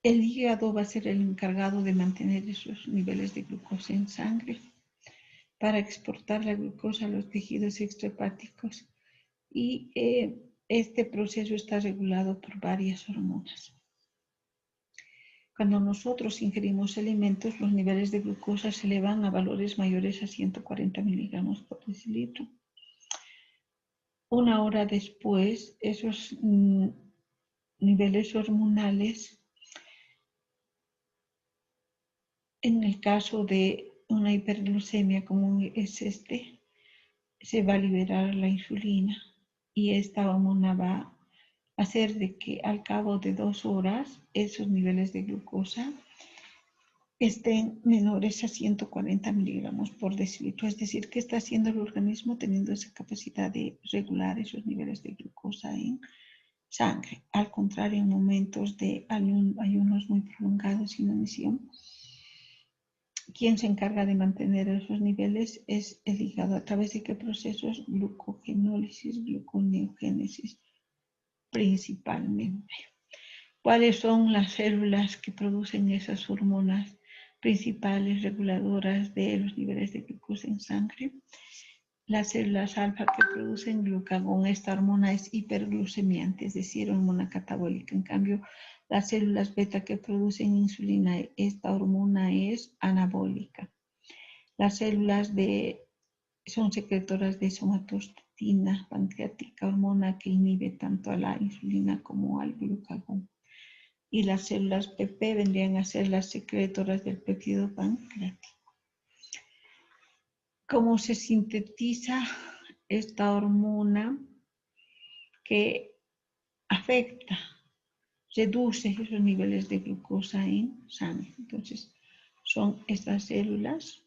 el hígado va a ser el encargado de mantener esos niveles de glucosa en sangre para exportar la glucosa a los tejidos extrahepáticos y este proceso está regulado por varias hormonas. Cuando nosotros ingerimos alimentos, los niveles de glucosa se elevan a valores mayores a 140 miligramos por decilitro. Una hora después, esos niveles hormonales, en el caso de una hiperglucemia como es se va a liberar la insulina y esta hormona va a hacer de que al cabo de 2 horas esos niveles de glucosa estén menores a 140 miligramos por decilitro, es decir, que está haciendo el organismo teniendo esa capacidad de regular esos niveles de glucosa en sangre. Al contrario, en momentos de ayunos muy prolongados sin emisión, quien se encarga de mantener esos niveles es el hígado. ¿A través de qué procesos? Glucogenólisis, gluconeogénesis principalmente. ¿Cuáles son las células que producen esas hormonas principales reguladoras de los niveles de glucosa en sangre? Las células alfa que producen glucagón. Esta hormona es hiperglucemiante, es decir, hormona catabólica. En cambio, las células beta que producen insulina, esta hormona es anabólica. Las células son secretoras de somatostatina pancreática, hormona que inhibe tanto a la insulina como al glucagón. Y las células PP vendrían a ser las secretoras del péptido pancreático. ¿Cómo se sintetiza esta hormona que afecta, reduce esos niveles de glucosa en sangre? Entonces, son estas células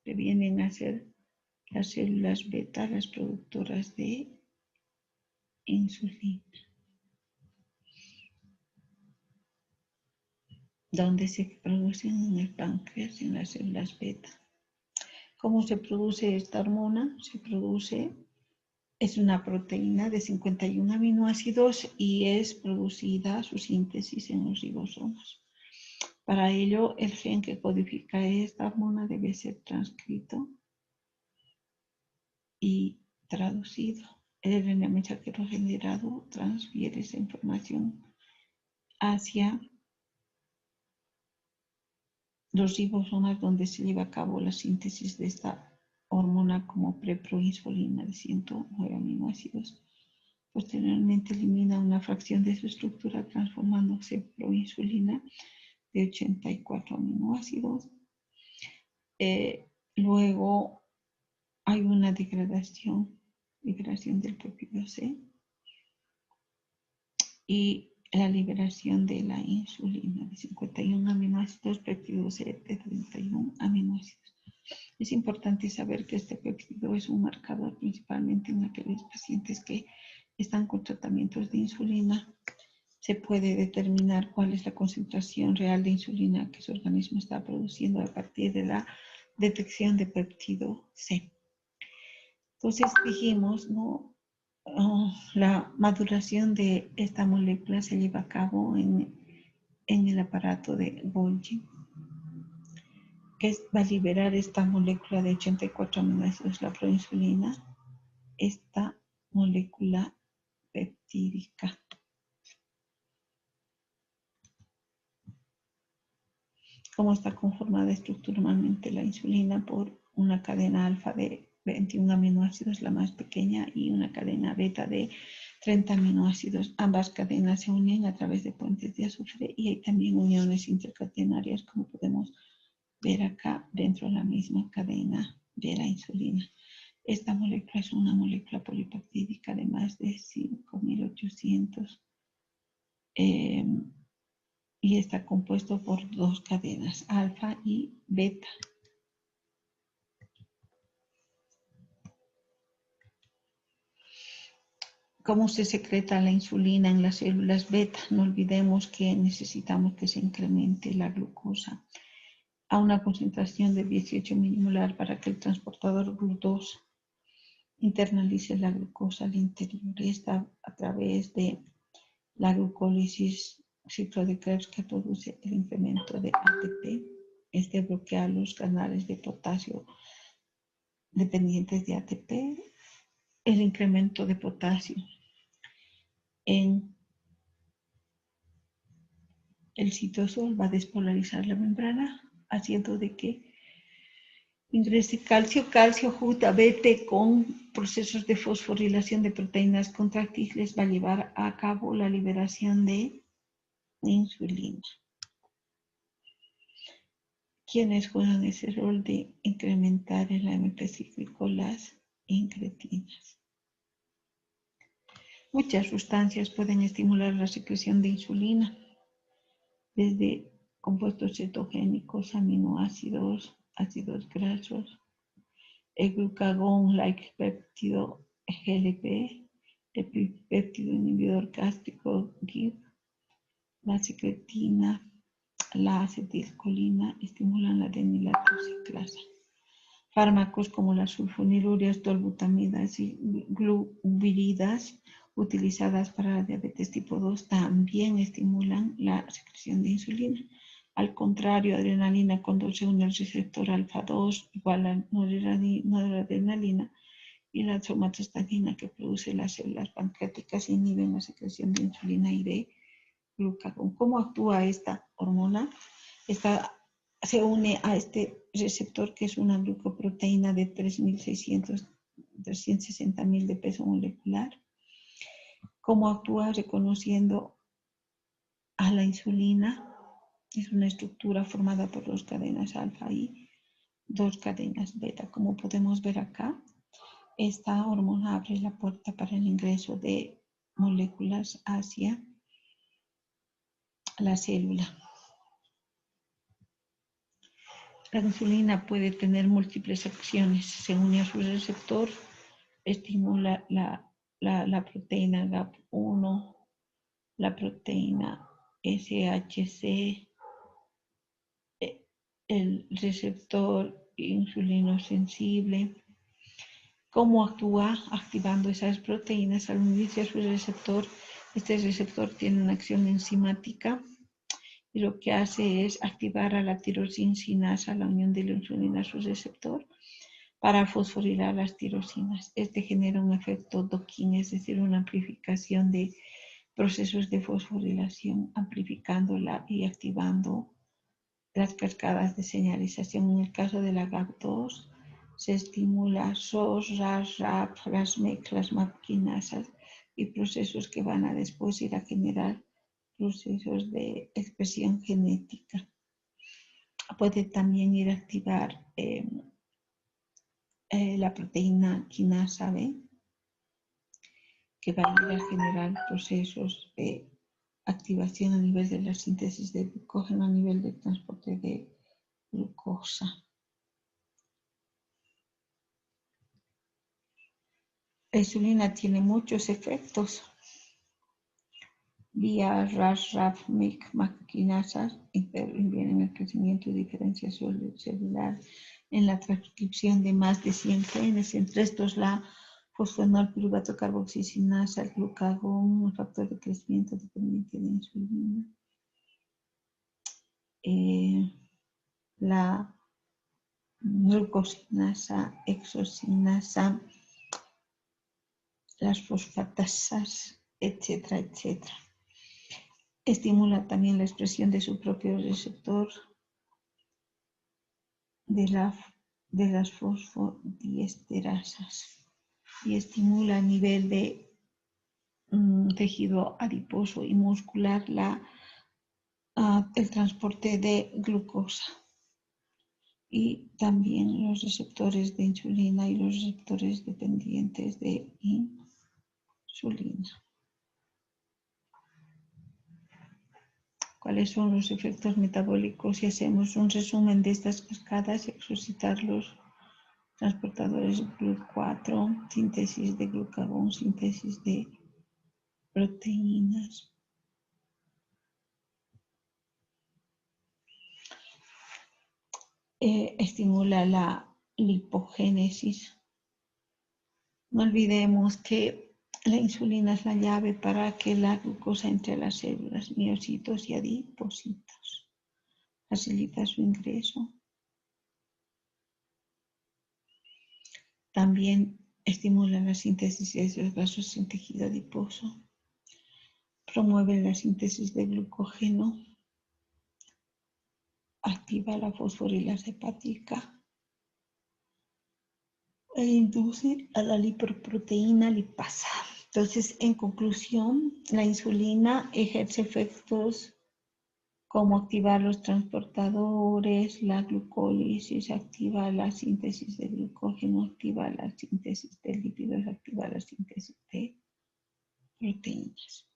que vienen a ser las células beta, las productoras de insulina, donde se producen en el páncreas, en las células beta. ¿Cómo se produce esta hormona? Es una proteína de 51 aminoácidos y es producida su síntesis en los ribosomas. Para ello, el gen que codifica esta hormona debe ser transcrito y traducido. El RNA mensajero generado transfiere esa información hacia los ribosomas, donde se lleva a cabo la síntesis de esta hormona como preproinsulina de 109 aminoácidos. Posteriormente elimina una fracción de su estructura transformándose en proinsulina de 84 aminoácidos. Luego hay una degradación del péptido C y la liberación de la insulina de 51 aminoácidos, péptido C de 31 aminoácidos. Es importante saber que este péptido es un marcador principalmente en aquellos pacientes que están con tratamientos de insulina. Se puede determinar cuál es la concentración real de insulina que su organismo está produciendo a partir de la detección de péptido C. Entonces dijimos, ¿no? La maduración de esta molécula se lleva a cabo en el aparato de Golgi, que va a liberar esta molécula de 84 aminoácidos, la proinsulina, esta molécula peptídica. ¿Cómo está conformada estructuralmente la insulina? Por una cadena alfa de 21 aminoácidos, la más pequeña, y una cadena beta de 30 aminoácidos. Ambas cadenas se unen a través de puentes de azufre y hay también uniones intercatenarias, como podemos ver acá dentro de la misma cadena de la insulina. Esta molécula es una molécula polipeptídica de más de 5.800 y está compuesto por dos cadenas, alfa y beta. ¿Cómo se secreta la insulina en las células beta? No olvidemos que necesitamos que se incremente la glucosa a una concentración de 18 milimolar para que el transportador GLUT2 internalice la glucosa al interior. Esta a través de la glucólisis ciclo de Krebs que produce el incremento de ATP. Este bloquea los canales de potasio dependientes de ATP. El incremento de potasio en el citosol va a despolarizar la membrana, haciendo de que ingrese calcio, JBT con procesos de fosforilación de proteínas contráctiles, va a llevar a cabo la liberación de insulina. ¿Quiénes juegan ese rol de incrementar el AMP cíclico? Las incretinas. Muchas sustancias pueden estimular la secreción de insulina, desde compuestos cetogénicos, aminoácidos, ácidos grasos, el glucagón-like péptido GLP, el péptido inhibidor gástrico GIP, la secretina, la acetilcolina estimulan la denilatoxiclasa. Fármacos como las sulfonilurias, tolbutamidas y gluviridas utilizadas para la diabetes tipo 2 también estimulan la secreción de insulina. Al contrario, adrenalina, cuando se une al receptor alfa 2 igual a noradrenalina, y la somatostatina que produce las células pancreáticas inhiben la secreción de insulina y de glucagón. ¿Cómo actúa esta hormona? Se une a este receptor que es una glucoproteína de 360.000 de peso molecular. ¿Cómo actúa? Reconociendo a la insulina. Es una estructura formada por dos cadenas alfa y dos cadenas beta. Como podemos ver acá, esta hormona abre la puerta para el ingreso de moléculas hacia la célula. La insulina puede tener múltiples acciones. Se une a su receptor, estimula la proteína GAP1, la proteína SHC, el receptor insulino sensible. ¿Cómo actúa? Activando esas proteínas al unirse a su receptor. Este receptor tiene una acción enzimática y lo que hace es activar a la tirosina, la unión de la insulina a su receptor, para fosforilar las tirosinas. Este genera un efecto docking, es decir, una amplificación de procesos de fosforilación, amplificándola y activando las cascadas de señalización. En el caso de la GAP2, se estimula SOS, RAS, RAP, RAS-MEK, las MAP quinasas y procesos que van a después ir a generar procesos de expresión genética. Puede también ir a activar la proteína quinasa B, que va a ir a generar procesos activación a nivel de la síntesis de glucógeno, a nivel del transporte de glucosa. La insulina tiene muchos efectos. Vía RAS-RAF-MEK quinasas intervienen en el crecimiento y diferenciación celular, en la transcripción de más de 100 genes, entre estos la fosfonol-piruvato carboxisinasa, el glucagón, un factor de crecimiento dependiente de insulina. La glucosinasa, exosinasa, las fosfatasas, etcétera, etcétera. Estimula también la expresión de su propio receptor de las fosfodiesterasas y estimula a nivel de tejido adiposo y muscular el transporte de glucosa y también los receptores de insulina y los receptores dependientes de insulina. ¿Cuáles son los efectos metabólicos? Si hacemos un resumen de estas cascadas, exocitar los transportadores GLUT4, síntesis de glucagón, síntesis de proteínas. Estimula la lipogénesis. No olvidemos que la insulina es la llave para que la glucosa entre a las células, miocitos y adipocitos. Facilita su ingreso. También estimula la síntesis de ácidos grasos en tejido adiposo. Promueve la síntesis de glucógeno. Activa la fosforilasa hepática. E induce a la lipoproteína lipasa. Entonces, en conclusión, la insulina ejerce efectos como activar los transportadores, la glucólisis, activa la síntesis de glucógeno, activa la síntesis de lípidos, activa la síntesis de proteínas.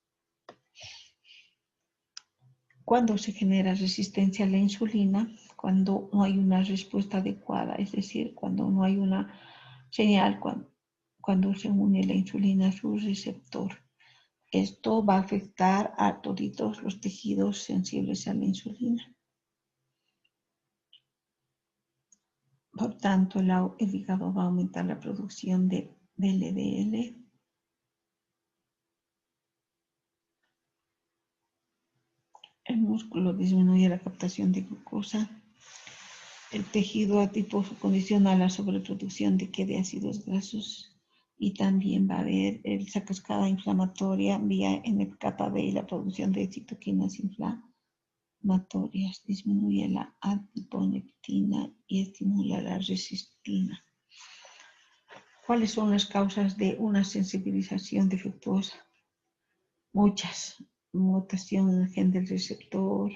Cuando se genera resistencia a la insulina, cuando no hay una respuesta adecuada, es decir, cuando no hay una señal, cuando se une la insulina a su receptor. Esto va a afectar a toditos los tejidos sensibles a la insulina. Por tanto, el hígado va a aumentar la producción de LDL. El músculo disminuye la captación de glucosa. El tejido adiposo condiciona la sobreproducción de ácidos grasos. Y también va a haber esa cascada inflamatoria vía NF-κB y la producción de citoquinas inflamatorias. Disminuye la adiponectina y estimula la resistina. ¿Cuáles son las causas de una sensibilización defectuosa? Muchas. Mutación en el gen del receptor,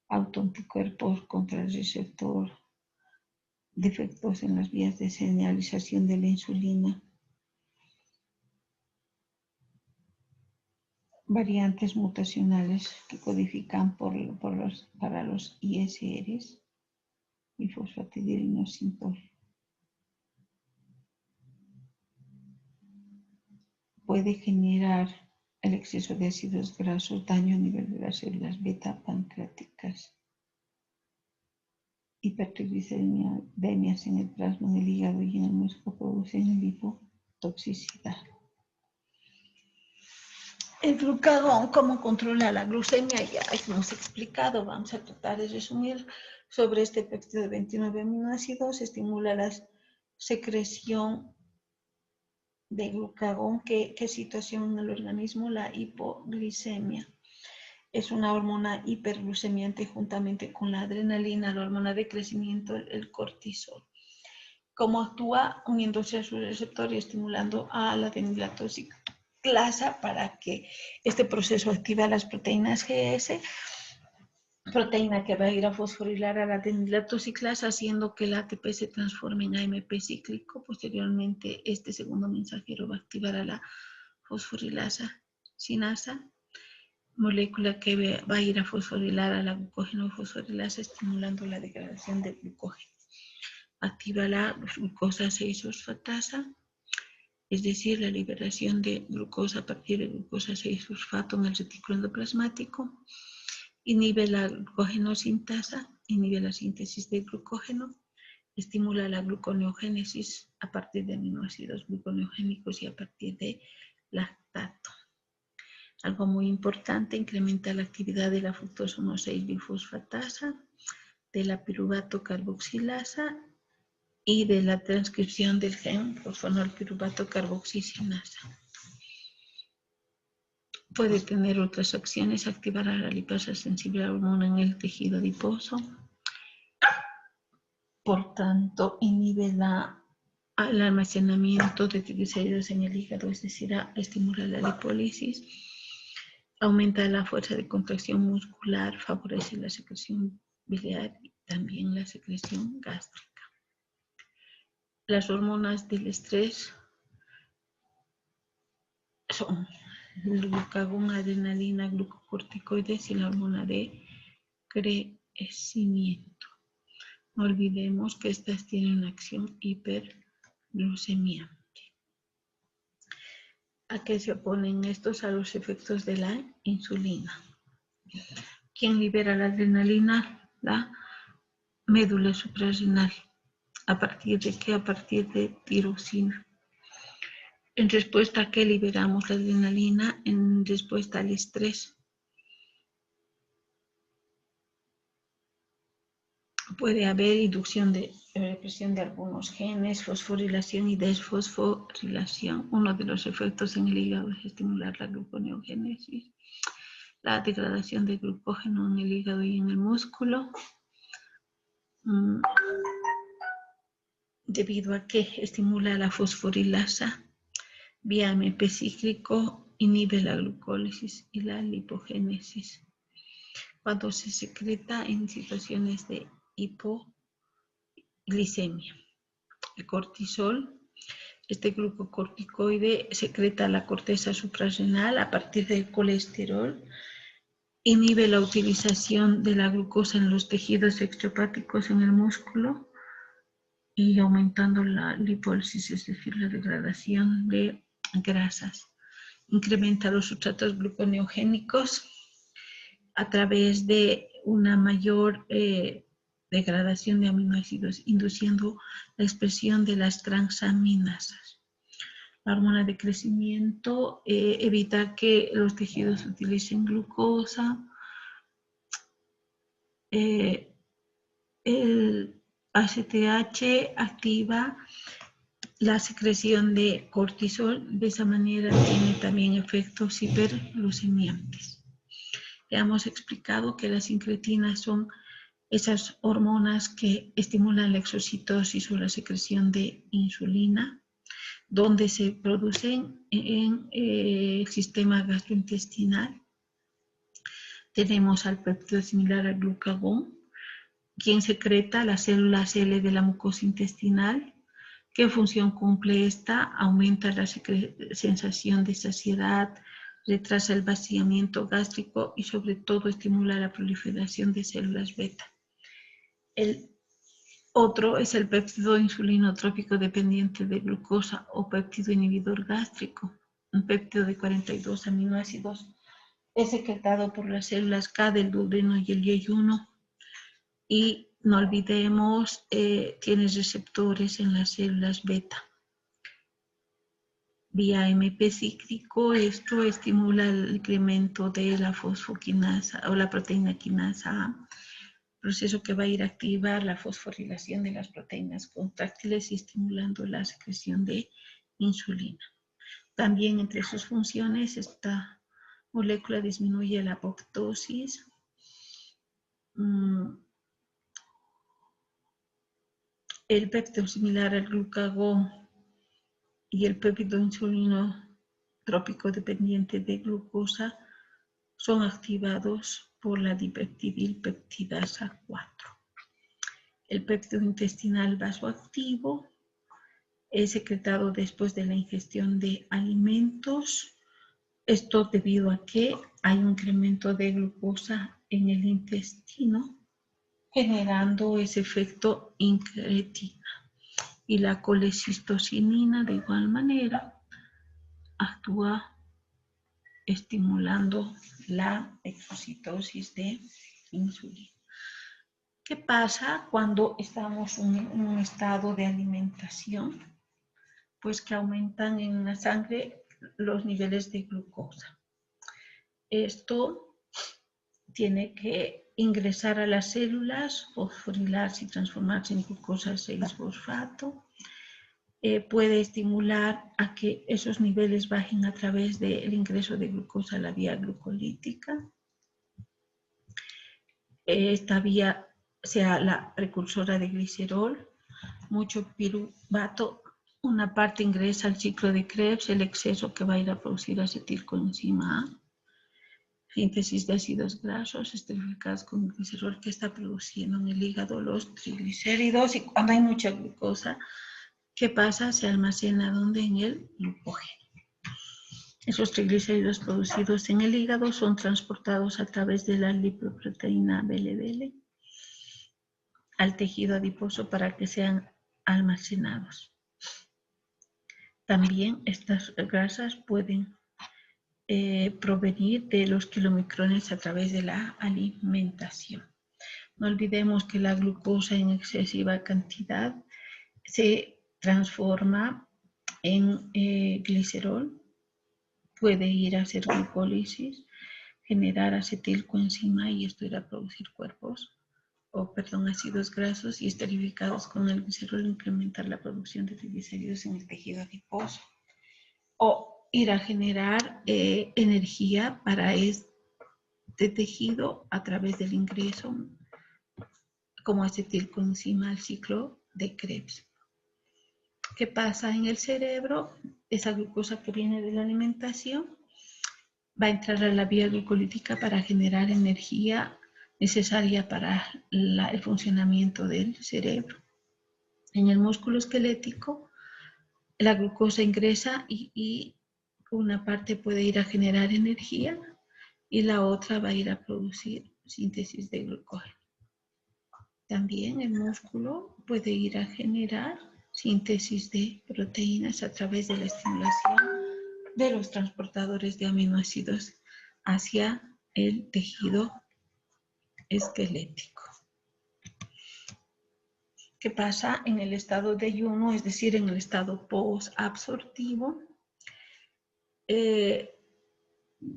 autoanticuerpos contra el receptor, defectos en las vías de señalización de la insulina, variantes mutacionales que codifican para los ISRs y fosfatidilinosinol. Puede generar el exceso de ácidos grasos, daño a nivel de las células beta pancreáticas, hipertrigliceridemias en el plasma, en el hígado y en el músculo, producen lipotoxicidad. El glucagón, ¿cómo controla la glucemia? Ya hemos explicado, vamos a tratar de resumir sobre este péptido de 29 aminoácidos. Estimula la secreción de glucagón. ¿Qué situación en el organismo? La hipoglicemia. Es una hormona hiperglucemiante juntamente con la adrenalina, la hormona de crecimiento, el cortisol. ¿Cómo actúa? Uniéndose a su receptor y estimulando a la adenilatosiclasa para que este proceso active las proteínas GS, proteína que va a ir a fosforilar a la adenilatosiclasa, haciendo que el ATP se transforme en AMP cíclico. Posteriormente, este segundo mensajero va a activar a la fosforilasa sinasa molécula que va a ir a fosforilar a la glucógeno-fosforilasa, estimulando la degradación del glucógeno. Activa la glucosa 6-fosfatasa, es decir, la liberación de glucosa a partir de glucosa 6-fosfato en el retículo endoplasmático. Inhibe la glucógeno-sintasa, inhibe la síntesis de glucógeno, estimula la gluconeogénesis a partir de aminoácidos gluconeogénicos y a partir de lactato. Algo muy importante, incrementa la actividad de la fructosa 1,6-bifosfatasa, de la piruvato carboxilasa y de la transcripción del gen fosfonol piruvato carboxisinasa. Puede tener otras acciones, activar a la lipasa sensible a la hormona en el tejido adiposo. Por tanto, inhibe el almacenamiento de triglicéridos en el hígado, es decir, estimula la lipólisis. Aumenta la fuerza de contracción muscular, favorece la secreción biliar y también la secreción gástrica. Las hormonas del estrés son glucagón, adrenalina, glucocorticoides y la hormona de crecimiento. No olvidemos que estas tienen una acción hiperglucemiante. ¿A qué se oponen estos? A los efectos de la insulina. ¿Quién libera la adrenalina? La médula suprarrenal. ¿A partir de qué? A partir de tiroxina. En respuesta a qué liberamos la adrenalina, en respuesta al estrés. Puede haber inducción de represión de algunos genes, fosforilación y desfosforilación. Uno de los efectos en el hígado es estimular la gluconeogénesis, la degradación de glucógeno en el hígado y en el músculo. Debido a que estimula la fosforilasa, vía AMP cíclico, inhibe la glucólisis y la lipogénesis. Cuando se secreta en situaciones de hipoglicemia. El cortisol, este glucocorticoide, secreta la corteza suprarrenal a partir del colesterol, inhibe la utilización de la glucosa en los tejidos extrahepáticos en el músculo y aumentando la lipólisis, es decir, la degradación de grasas. Incrementa los sustratos gluconeogénicos a través de una mayor degradación de aminoácidos, induciendo la expresión de las transaminasas. La hormona de crecimiento evita que los tejidos utilicen glucosa. El ACTH activa la secreción de cortisol, de esa manera tiene también efectos hiperglucemiantes. Ya hemos explicado que las incretinas son esas hormonas que estimulan la exocitosis o la secreción de insulina, donde se producen en el sistema gastrointestinal. Tenemos al péptido similar al glucagón, quien secreta las células L de la mucosa intestinal. ¿Qué función cumple esta? Aumenta la sensación de saciedad, retrasa el vaciamiento gástrico y sobre todo estimula la proliferación de células beta. El otro es el péptido insulinotrópico dependiente de glucosa o péptido inhibidor gástrico, un péptido de 42 aminoácidos. Es secretado por las células K del duodeno y el yeyuno. Y no olvidemos, tiene receptores en las células beta. Vía AMP cíclico, esto estimula el incremento de la fosfoquinasa o la proteína quinasa A, proceso que va a ir a activar la fosforilación de las proteínas contráctiles y estimulando la secreción de insulina. También entre sus funciones, esta molécula disminuye la apoptosis, el péptido similar al glucagón y el péptido insulinotrópico dependiente de glucosa son activados por la dipeptidilpeptidasa 4. El péptido intestinal vasoactivo es secretado después de la ingestión de alimentos Esto debido a que hay un incremento de glucosa en el intestino, generando ese efecto incretina. Y la colecistocinina, de igual manera, actúa estimulando la exocitosis de insulina. ¿Qué pasa cuando estamos en un estado de alimentación? Pues que aumentan en la sangre los niveles de glucosa. Esto tiene que ingresar a las células, fosforilarse y transformarse en glucosa 6-fosfato. Puede estimular a que esos niveles bajen a través del ingreso de glucosa a la vía glucolítica. Esta vía sea la precursora de glicerol, mucho piruvato, una parte ingresa al ciclo de Krebs, el exceso que va a ir a producir acetilcoenzima A, síntesis de ácidos grasos esterificados con glicerol que está produciendo en el hígado los triglicéridos, y cuando hay mucha glucosa, ¿qué pasa? Se almacena ¿dónde? En el glucógeno. Esos triglicéridos producidos en el hígado son transportados a través de la lipoproteína VLDL al tejido adiposo para que sean almacenados. También estas grasas pueden provenir de los kilomicrones a través de la alimentación. No olvidemos que la glucosa en excesiva cantidad se transforma en glicerol, puede ir a hacer glucólisis, generar acetilcoenzima y esto irá a producir ácidos grasos y esterificados con el glicerol, incrementar la producción de triglicéridos en el tejido adiposo. O ir a generar energía para este tejido a través del ingreso como acetilcoenzima al ciclo de Krebs. ¿Qué pasa en el cerebro? Esa glucosa que viene de la alimentación va a entrar a la vía glucolítica para generar energía necesaria para el funcionamiento del cerebro. En el músculo esquelético, la glucosa ingresa y una parte puede ir a generar energía y la otra va a ir a producir síntesis de glucógeno. También el músculo puede ir a generar síntesis de proteínas a través de la estimulación de los transportadores de aminoácidos hacia el tejido esquelético. ¿Qué pasa en el estado de ayuno? Es decir, en el estado posabsortivo. El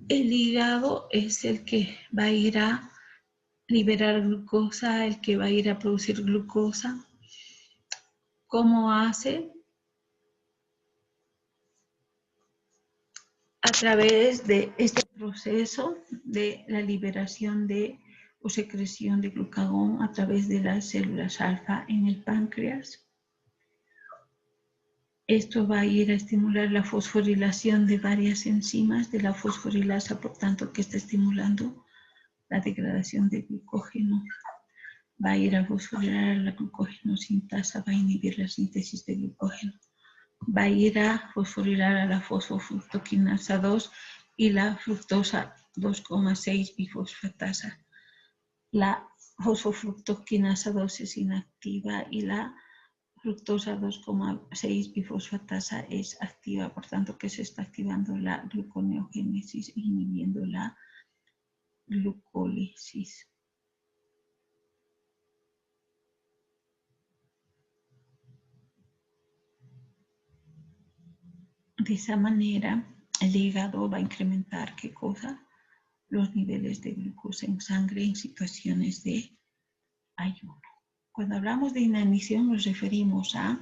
hígado es el que va a ir a liberar glucosa, el que va a ir a producir glucosa. ¿Cómo hace? A través de este proceso de la liberación o secreción de glucagón a través de las células alfa en el páncreas. Esto va a ir a estimular la fosforilación de varias enzimas de la fosforilasa, por tanto que está estimulando la degradación de glucógeno. Va a ir a fosforilar la glucógeno-sintasa, va a inhibir la síntesis de glucógeno. Va a ir a fosforilar a la fosfofructoquinasa 2 y la fructosa 2,6 bifosfatasa. La fosfofructoquinasa 2 es inactiva y la fructosa 2,6 bifosfatasa es activa, por tanto que se está activando la gluconeogénesis e inhibiendo la glucólisis. De esa manera, el hígado va a incrementar, ¿qué cosa? Los niveles de glucosa en sangre en situaciones de ayuno. Cuando hablamos de inanición nos referimos a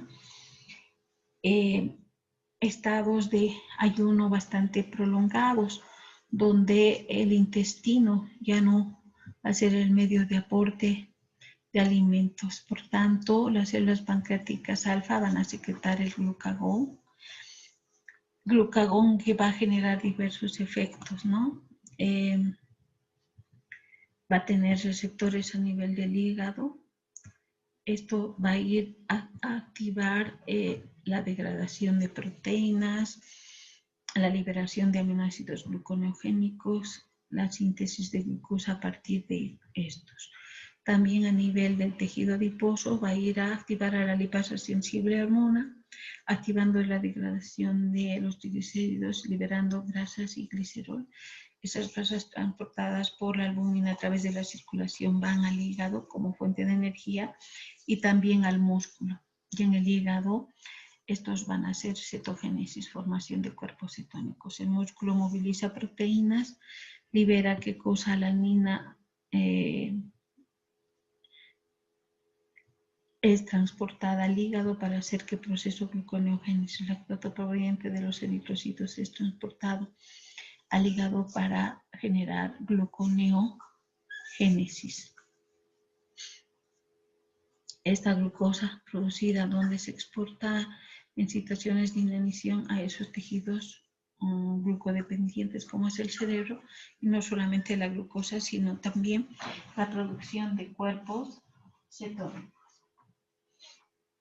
estados de ayuno bastante prolongados, donde el intestino ya no va a ser el medio de aporte de alimentos. Por tanto, las células pancreáticas alfa van a secretar el glucagón que va a generar diversos efectos, ¿no? Va a tener receptores a nivel del hígado. Esto va a ir a activar la degradación de proteínas, la liberación de aminoácidos gluconeogénicos, la síntesis de glucosa a partir de estos. También a nivel del tejido adiposo va a ir a activar a la lipasa sensible hormona, activando la degradación de los triglicéridos, liberando grasas y glicerol. Esas grasas transportadas por la albúmina a través de la circulación van al hígado como fuente de energía y también al músculo. Y en el hígado estos van a hacer cetogénesis, formación de cuerpos cetónicos. El músculo moviliza proteínas, libera ¿qué cosa? Alanina es transportada al hígado para hacer que el proceso gluconeogénesis, el lactato proveniente de los eritrocitos, es transportado al hígado para generar gluconeogénesis. Esta glucosa producida donde se exporta en situaciones de inanición a esos tejidos glucodependientes como es el cerebro, y no solamente la glucosa, sino también la producción de cuerpos cetónicos.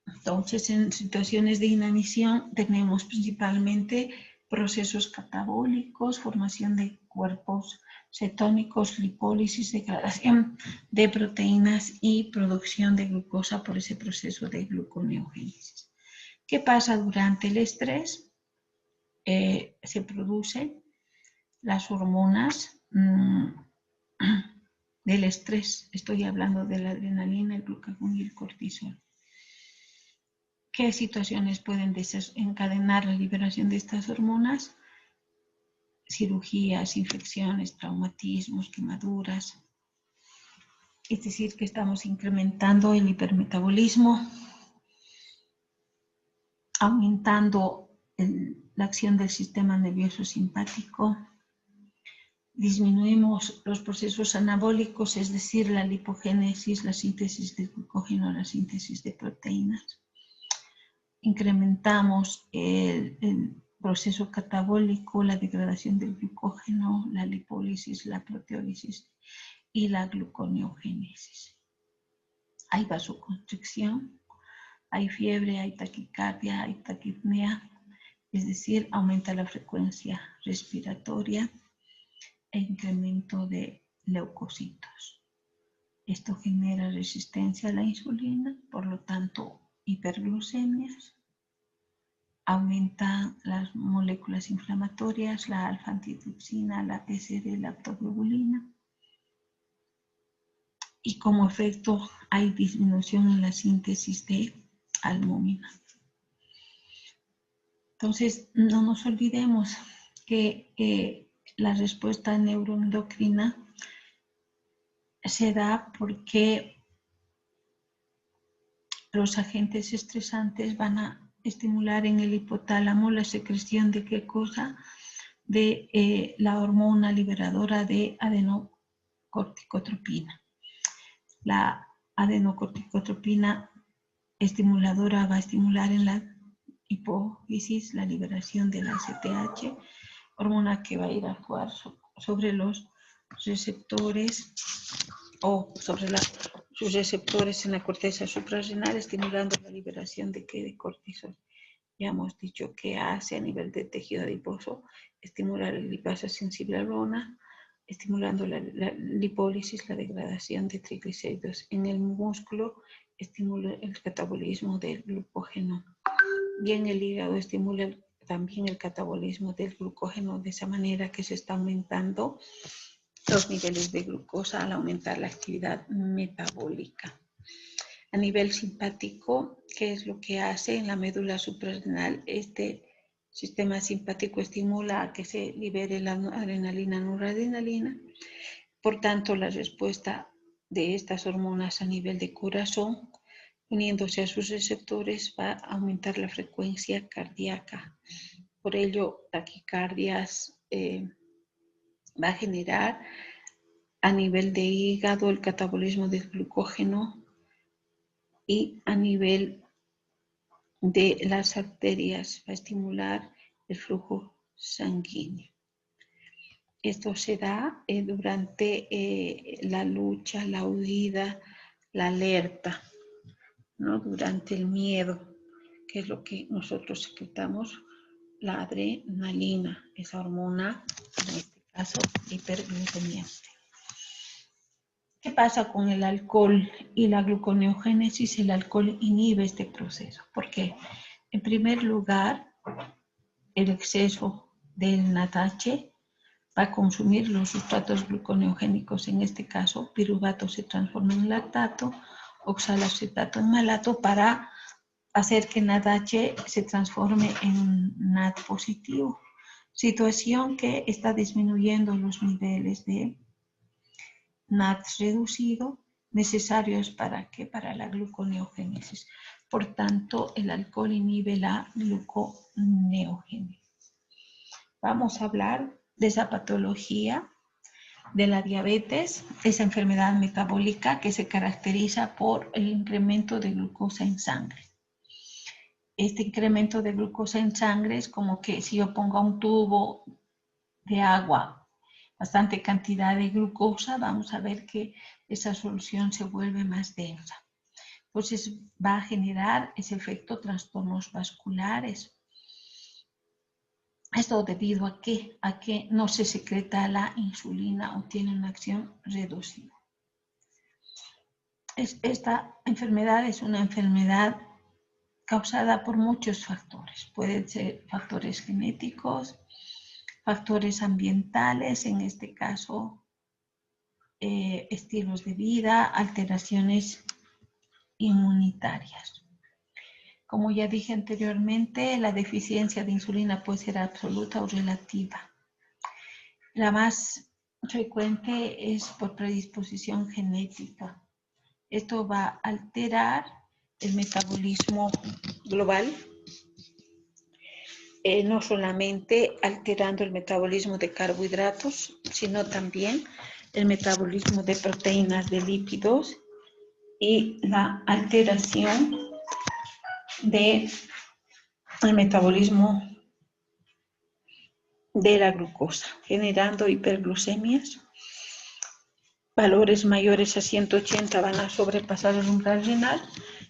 Entonces, en situaciones de inanición tenemos principalmente procesos catabólicos, formación de cuerpos cetónicos, lipólisis, degradación de proteínas y producción de glucosa por ese proceso de gluconeogénesis. ¿Qué pasa durante el estrés? Se producen las hormonas del estrés. Estoy hablando de la adrenalina, el glucagón y el cortisol. ¿Qué situaciones pueden desencadenar la liberación de estas hormonas? Cirugías, infecciones, traumatismos, quemaduras. Es decir, que estamos incrementando el hipermetabolismo, aumentando la acción del sistema nervioso simpático. Disminuimos los procesos anabólicos, es decir, la lipogénesis, la síntesis de glucógeno, la síntesis de proteínas. Incrementamos el proceso catabólico, la degradación del glucógeno, la lipólisis, la proteólisis y la gluconeogénesis. Hay vasoconstricción, hay fiebre, hay taquicardia, hay taquipnea, es decir, aumenta la frecuencia respiratoria e incremento de leucocitos. Esto genera resistencia a la insulina, por lo tanto, hiperglucemias. Aumenta las moléculas inflamatorias, la alfa-antitrypsina, la PCR-lactoglobulina. Y como efecto hay disminución en la síntesis de albúmina. Entonces, no nos olvidemos que la respuesta neuroendocrina se da porque los agentes estresantes van a estimular en el hipotálamo la secreción de ¿qué cosa? De la hormona liberadora de adenocorticotropina. La adenocorticotropina estimuladora va a estimular en la hipófisis la liberación de la ACTH, hormona que va a ir a actuar sobre los receptores o sobre sus receptores en la corteza suprarrenal, estimulando la liberación de cortisol. Ya hemos dicho que hace a nivel de tejido adiposo, estimular la lipasa sensible hormona, estimulando la lipólisis, la degradación de triglicéridos. En el músculo estimula el catabolismo del glucógeno. Y en el hígado estimula también el catabolismo del glucógeno, de esa manera que se está aumentando los niveles de glucosa al aumentar la actividad metabólica. A nivel simpático, ¿qué es lo que hace en la médula suprarrenal? Este sistema simpático estimula a que se libere la adrenalina, noradrenalina. Por tanto, la respuesta de estas hormonas a nivel de corazón, uniéndose a sus receptores, va a aumentar la frecuencia cardíaca. Por ello, taquicardias va a generar a nivel de hígado el catabolismo del glucógeno y a nivel de las arterias va a estimular el flujo sanguíneo. Esto se da durante la lucha, la huida, la alerta, ¿no? Durante el miedo, que es lo que nosotros secretamos la adrenalina, esa hormona, en este caso, hiperglucemia. ¿Qué pasa con el alcohol y la gluconeogénesis? El alcohol inhibe este proceso. ¿Por qué? En primer lugar, el exceso del NADH va a consumir los sustratos gluconeogénicos, en este caso, piruvato se transforma en lactato, oxalacetato en malato, para hacer que NADH se transforme en NAD positivo. Situación que está disminuyendo los niveles de NAD reducido necesarios para ¿qué? Para la gluconeogénesis. Por tanto, el alcohol inhibe la gluconeogénesis. Vamos a hablar de esa patología de la diabetes, esa enfermedad metabólica que se caracteriza por el incremento de glucosa en sangre. Este incremento de glucosa en sangre es como que si yo pongo un tubo de agua, bastante cantidad de glucosa, vamos a ver que esa solución se vuelve más densa. Entonces va a generar ese efecto trastornos vasculares. Esto debido a qué? A que no se secreta la insulina o tiene una acción reducida. Esta enfermedad es una enfermedad causada por muchos factores. Pueden ser factores genéticos, factores ambientales, en este caso estilos de vida, alteraciones inmunitarias. Como ya dije anteriormente, la deficiencia de insulina puede ser absoluta o relativa. La más frecuente es por predisposición genética. Esto va a alterar el metabolismo global, no solamente alterando el metabolismo de carbohidratos, sino también el metabolismo de proteínas, de lípidos y la alteración del metabolismo de la glucosa, generando hiperglucemias. Valores mayores a 180 van a sobrepasar el umbral renal,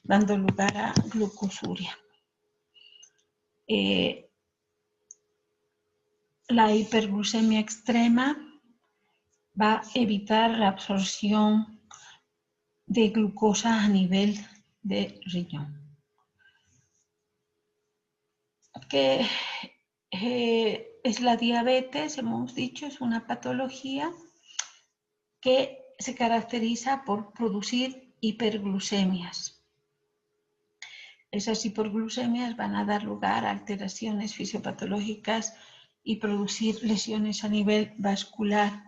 dando lugar a glucosuria. La hiperglucemia extrema va a evitar la absorción de glucosa a nivel de riñón. ¿Qué es la diabetes? Hemos dicho, es una patología que se caracteriza por producir hiperglucemias. Esas hiperglucemias van a dar lugar a alteraciones fisiopatológicas y producir lesiones a nivel vascular,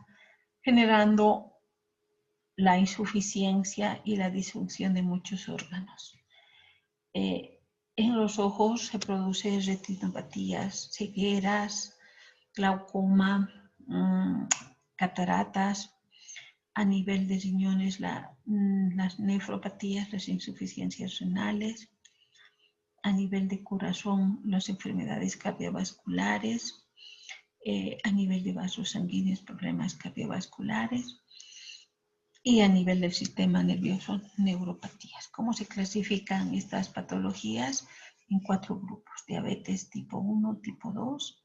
generando la insuficiencia y la disfunción de muchos órganos. En los ojos se producen retinopatías, cegueras, glaucoma, cataratas. A nivel de riñones, las nefropatías, las insuficiencias renales. A nivel de corazón, las enfermedades cardiovasculares. A nivel de vasos sanguíneos, problemas cardiovasculares. Y a nivel del sistema nervioso, neuropatías. ¿Cómo se clasifican estas patologías? En 4 grupos: diabetes tipo 1, tipo 2,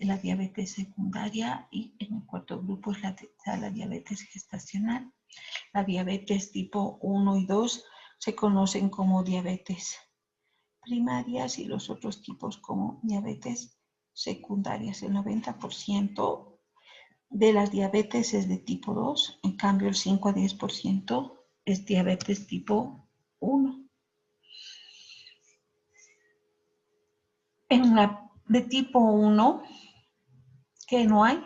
la diabetes secundaria, y en el 4º grupo es la diabetes gestacional. La diabetes tipo 1 y 2 se conocen como diabetes primarias y los otros tipos como diabetes secundarias. El 90% de las diabetes es de tipo 2, en cambio el 5 a 10% es diabetes tipo 1. En la de tipo 1, que no hay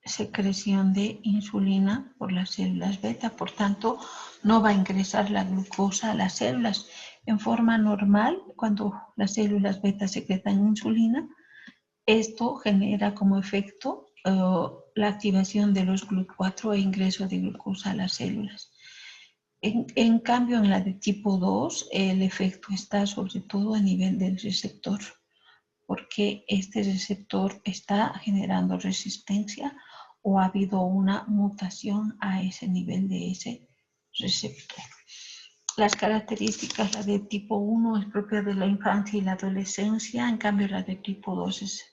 secreción de insulina por las células beta, por tanto no va a ingresar la glucosa a las células. En forma normal, cuando las células beta secretan insulina, esto genera como efecto la activación de los GLUT4 e ingreso de glucosa a las células. En cambio, en la de tipo 2, el efecto está sobre todo a nivel del receptor, porque este receptor está generando resistencia o ha habido una mutación a ese nivel de ese receptor. Las características, la de tipo 1 es propia de la infancia y la adolescencia, en cambio la de tipo 2 es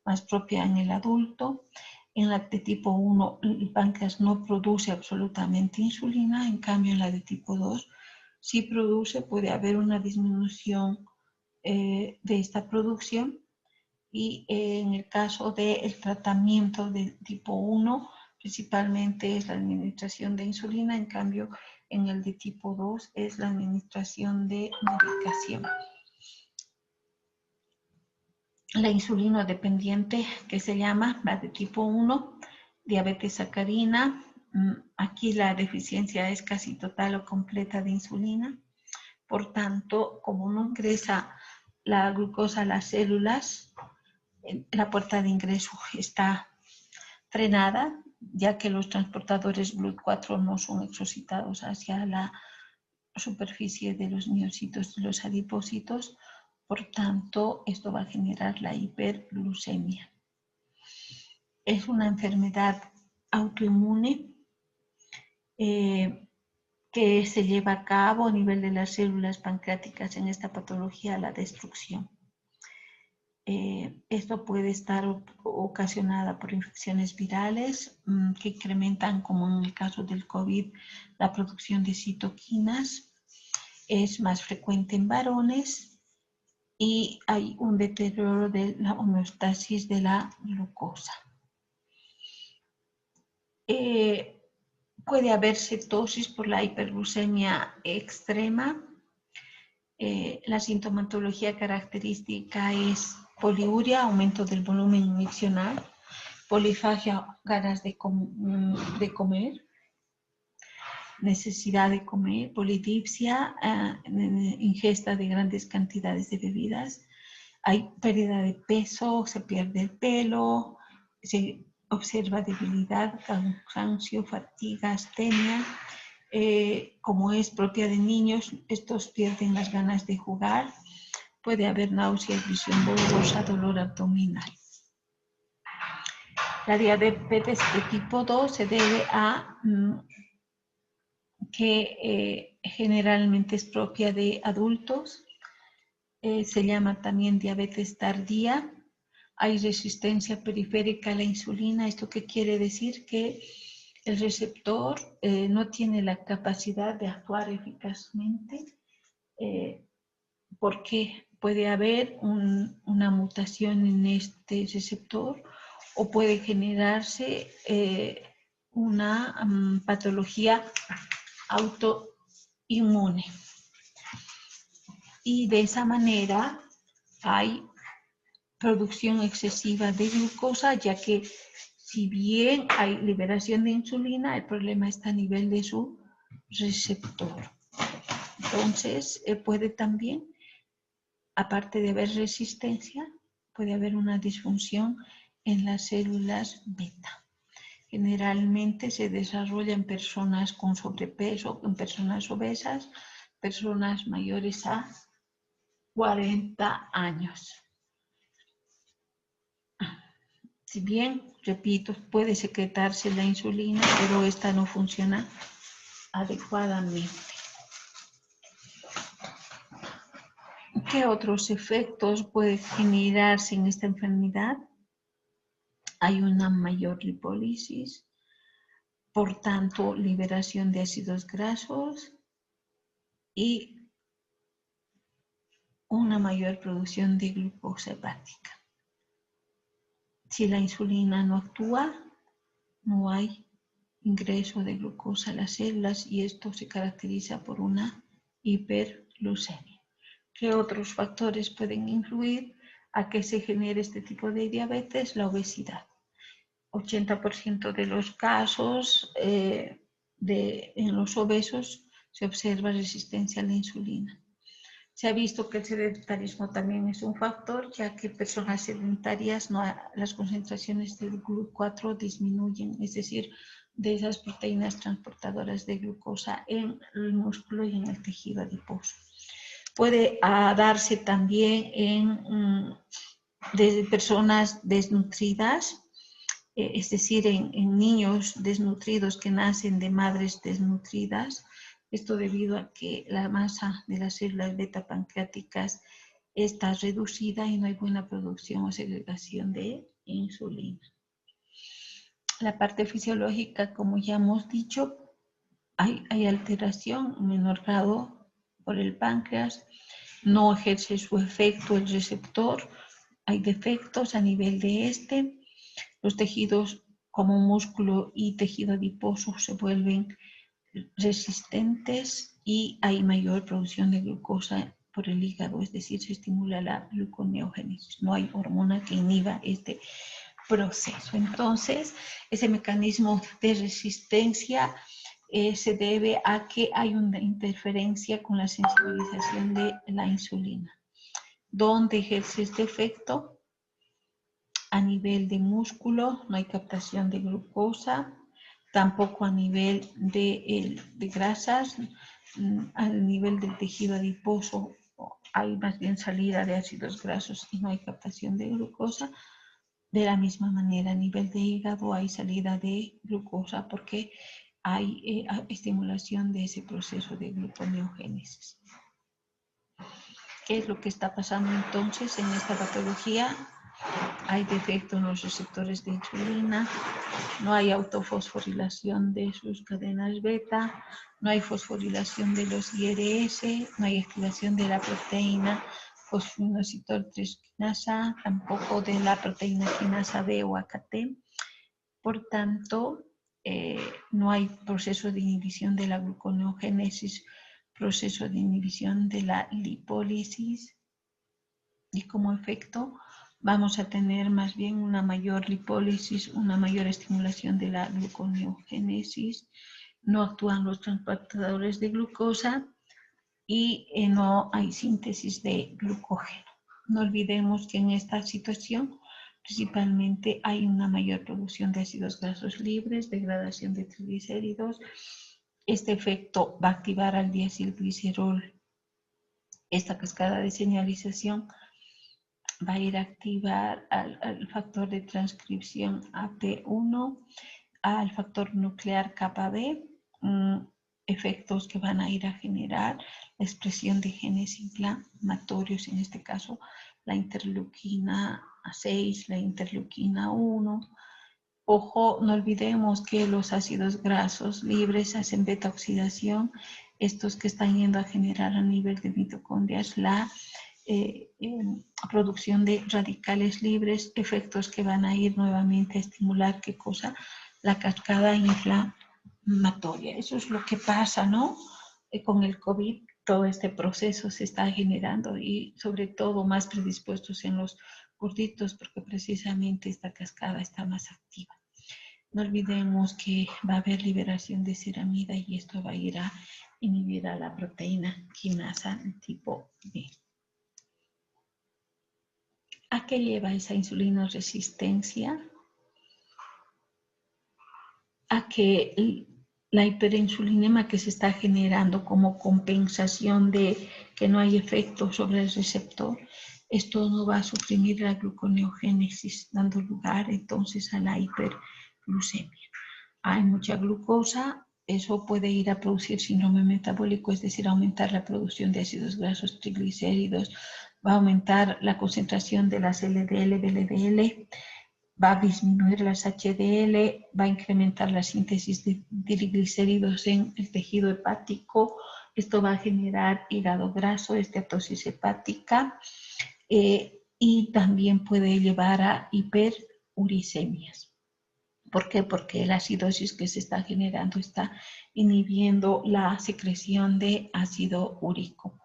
más propia en el adulto. En la de tipo 1 el páncreas no produce absolutamente insulina, en cambio en la de tipo 2 sí produce, puede haber una disminución de esta producción. Y en el caso del tratamiento de tipo 1, principalmente es la administración de insulina, en cambio en el de tipo 2 es la administración de medicación. La insulina dependiente, que se llama la de tipo 1, diabetes sacarina. Aquí la deficiencia es casi total o completa de insulina. Por tanto, como no ingresa la glucosa a las células, la puerta de ingreso está frenada, ya que los transportadores GLUT4 no son exocitados hacia la superficie de los miocitos de los adipocitos. Por tanto, esto va a generar la hiperglucemia. Es una enfermedad autoinmune que se lleva a cabo a nivel de las células pancreáticas, en esta patología, la destrucción. Esto puede estar ocasionada por infecciones virales que incrementan, como en el caso del COVID, la producción de citoquinas. Es más frecuente en varones y hay un deterioro de la homeostasis de la glucosa. Puede haber cetosis por la hiperglucemia extrema. La sintomatología característica es poliuria, aumento del volumen miccional, polifagia, ganas de comer, necesidad de comer, polidipsia, ingesta de grandes cantidades de bebidas. Hay pérdida de peso, se pierde el pelo, se observa debilidad, cansancio, fatiga, astenia. Como es propia de niños, estos pierden las ganas de jugar. Puede haber náuseas, visión borrosa, dolor abdominal. La diabetes de tipo 2 se debe a que generalmente es propia de adultos. Se llama también diabetes tardía. Hay resistencia periférica a la insulina. ¿Esto qué quiere decir? Que el receptor no tiene la capacidad de actuar eficazmente porque puede haber una mutación en este receptor o puede generarse una patología autoinmune. Y de esa manera hay producción excesiva de glucosa, ya que si bien hay liberación de insulina, el problema está a nivel de su receptor. Entonces, puede también, aparte de haber resistencia, puede haber una disfunción en las células beta. Generalmente se desarrolla en personas con sobrepeso, en personas obesas, personas mayores a 40 años. Si bien, repito, puede secretarse la insulina, pero esta no funciona adecuadamente. ¿Qué otros efectos pueden generarse en esta enfermedad? Hay una mayor lipólisis, por tanto, liberación de ácidos grasos y una mayor producción de glucosa hepática. Si la insulina no actúa, no hay ingreso de glucosa a las células y esto se caracteriza por una hiperglucemia. ¿Qué otros factores pueden influir a que se genere este tipo de diabetes? La obesidad. 80% de los casos en los obesos se observa resistencia a la insulina. Se ha visto que el sedentarismo también es un factor, ya que personas sedentarias las concentraciones de GLUT4 disminuyen, es decir, de esas proteínas transportadoras de glucosa en el músculo y en el tejido adiposo. Puede darse también en personas desnutridas, es decir, en niños desnutridos que nacen de madres desnutridas, Esto debido a que la masa de las células beta pancreáticas está reducida y no hay buena producción o segregación de insulina. La parte fisiológica, como ya hemos dicho, hay alteración en menor grado por el páncreas, no ejerce su efecto el receptor, hay defectos a nivel de este, los tejidos como músculo y tejido adiposo se vuelven resistentes y hay mayor producción de glucosa por el hígado, es decir, se estimula la gluconeogénesis. No hay hormona que inhiba este proceso. Entonces, ese mecanismo de resistencia se debe a que hay una interferencia con la sensibilización de la insulina. ¿Dónde ejerce este efecto? A nivel de músculo no hay captación de glucosa, tampoco a nivel de grasas, a nivel del tejido adiposo hay más bien salida de ácidos grasos y no hay captación de glucosa. De la misma manera, a nivel de hígado hay salida de glucosa porque hay estimulación de ese proceso de gluconeogénesis. ¿Qué es lo que está pasando entonces en esta patología? Hay defecto en los receptores de insulina, no hay autofosforilación de sus cadenas beta, no hay fosforilación de los IRS, no hay activación de la proteína fosfoinositol 3 quinasa, tampoco de la proteína quinasa B o AKT. Por tanto, no hay proceso de inhibición de la gluconeogénesis, proceso de inhibición de la lipólisis y como efecto vamos a tener más bien una mayor lipólisis, una mayor estimulación de la gluconeogénesis, no actúan los transportadores de glucosa y no hay síntesis de glucógeno. No olvidemos que en esta situación principalmente hay una mayor producción de ácidos grasos libres, degradación de triglicéridos. Este efecto va a activar al diacilglicerol, esta cascada de señalización va a ir a activar al factor de transcripción AP1, al factor nuclear kappa B, efectos que van a ir a generar la expresión de genes inflamatorios, en este caso la interleuquina 6, la interleuquina 1. Ojo, no olvidemos que los ácidos grasos libres hacen beta oxidación, estos que están yendo a generar a nivel de mitocondrias la producción de radicales libres, efectos que van a ir nuevamente a estimular, ¿qué cosa? La cascada inflamatoria. Eso es lo que pasa, ¿no? Con el COVID, todo este proceso se está generando y sobre todo más predispuestos en los gorditos porque precisamente esta cascada está más activa. No olvidemos que va a haber liberación de ceramida y esto va a ir a inhibir a la proteína quinasa tipo B. ¿A qué lleva esa insulinoresistencia? A que la hiperinsulinema que se está generando como compensación de que no hay efecto sobre el receptor, esto no va a suprimir la gluconeogénesis, dando lugar entonces a la hiperglucemia. Hay mucha glucosa, eso puede ir a producir síndrome metabólico, es decir, aumentar la producción de ácidos grasos, triglicéridos, va a aumentar la concentración de las LDL, VLDL, va a disminuir las HDL, va a incrementar la síntesis de triglicéridos en el tejido hepático, esto va a generar hígado graso, esteatosis hepática y también puede llevar a hiperuricemias. ¿Por qué? Porque la acidosis que se está generando está inhibiendo la secreción de ácido úrico.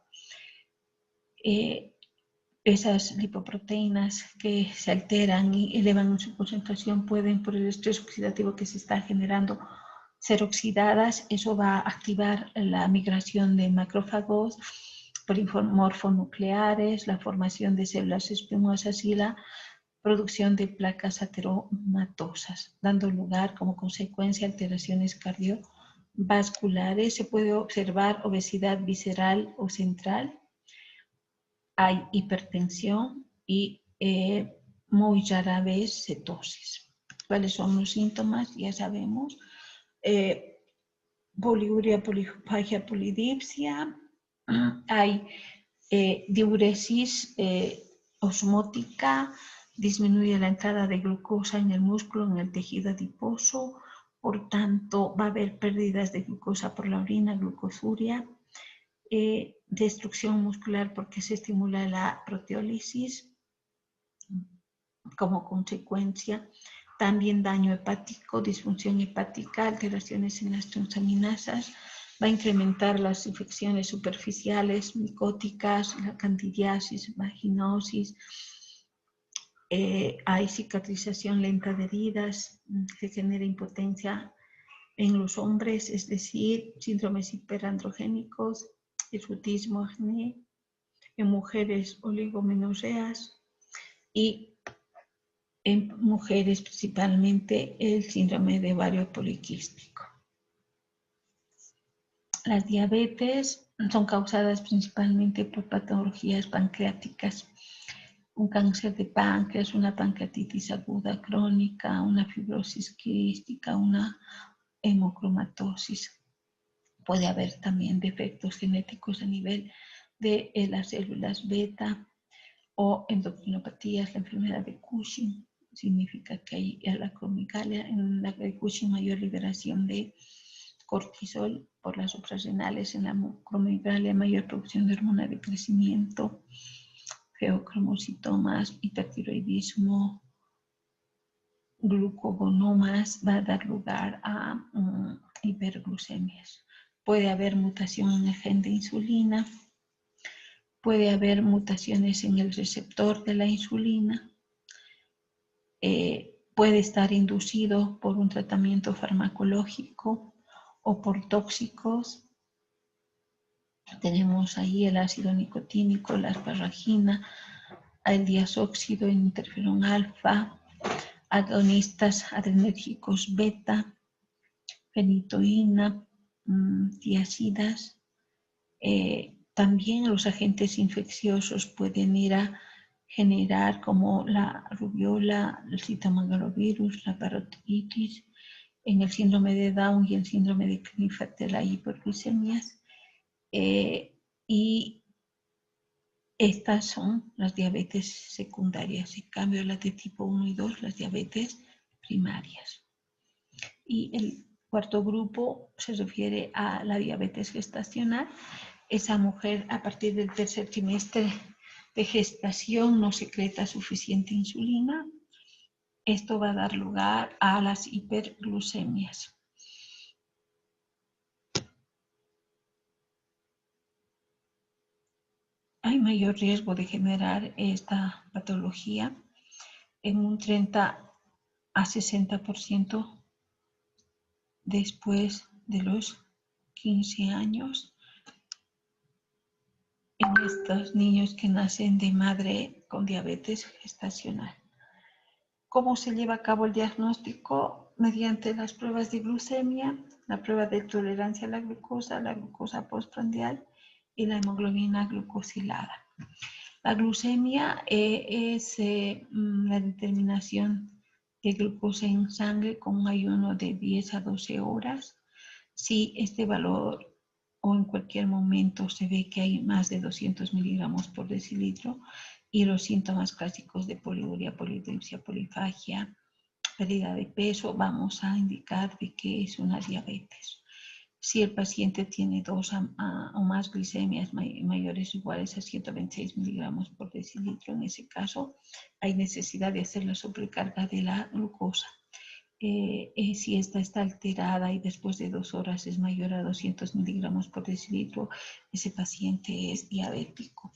Esas lipoproteínas que se alteran y elevan su concentración pueden, por el estrés oxidativo que se está generando, ser oxidadas. Eso va a activar la migración de macrófagos, polimorfonucleares, la formación de células espumosas y la producción de placas ateromatosas, dando lugar como consecuencia a alteraciones cardiovasculares. Se puede observar obesidad visceral o central. Hay hipertensión y muy rara vez cetosis. ¿Cuáles son los síntomas? Ya sabemos. poliuria, polifagia, polidipsia. Hay diuresis osmótica, disminuye la entrada de glucosa en el músculo, en el tejido adiposo, por tanto va a haber pérdidas de glucosa por la orina, glucosuria, destrucción muscular porque se estimula la proteólisis como consecuencia, también daño hepático, disfunción hepática, alteraciones en las transaminasas, va a incrementar las infecciones superficiales, micóticas, la candidiasis, vaginosis, hay cicatrización lenta de heridas, se genera impotencia en los hombres, es decir, síndromes hiperandrogénicos, hirsutismo, acné, en mujeres oligomenorreas y en mujeres principalmente el síndrome de ovario poliquístico. Las diabetes son causadas principalmente por patologías pancreáticas, un cáncer de páncreas, una pancreatitis aguda crónica, una fibrosis quística, una hemocromatosis. Puede haber también defectos genéticos a nivel de las células beta o endocrinopatías, la enfermedad de Cushing. Significa que hay en la acromegalia, en la de Cushing, mayor liberación de cortisol por las suprarrenales, en la acromegalia mayor producción de hormona de crecimiento, feocromocitomas, hipertiroidismo, glucogonomas, va a dar lugar a hiperglucemias. Puede haber mutación en el gen de insulina, puede haber mutaciones en el receptor de la insulina, puede estar inducido por un tratamiento farmacológico o por tóxicos. Tenemos ahí el ácido nicotínico, la asparagina, el diazóxido, el interferón alfa, agonistas adrenérgicos beta, fenitoína, tiazidas. También los agentes infecciosos pueden ir a generar como la rubiola, el citomegalovirus, la parotiditis, en el síndrome de Down y el síndrome de Klinefelter, la hiperglucemias. Y estas son las diabetes secundarias. En cambio, las de tipo 1 y 2, las diabetes primarias. Y el cuarto grupo se refiere a la diabetes gestacional. Esa mujer a partir del tercer trimestre de gestación no secreta suficiente insulina. Esto va a dar lugar a las hiperglucemias. Hay mayor riesgo de generar esta patología en un 30 a 60% después de los 15 años en estos niños que nacen de madre con diabetes gestacional. ¿Cómo se lleva a cabo el diagnóstico? Mediante las pruebas de glucemia, la prueba de tolerancia a la glucosa postprandial y la hemoglobina glucosilada. La glucemia es la determinación de glucosa en sangre con un ayuno de 10 a 12 horas. Si este valor o en cualquier momento se ve que hay más de 200 miligramos por decilitro y los síntomas clásicos de poliuria, polidipsia, polifagia, pérdida de peso, vamos a indicar de que es una diabetes. Si el paciente tiene 2 o más glicemias mayores o iguales a 126 miligramos por decilitro, en ese caso hay necesidad de hacer la sobrecarga de la glucosa. Si esta está alterada y después de 2 horas es mayor a 200 miligramos por decilitro, ese paciente es diabético.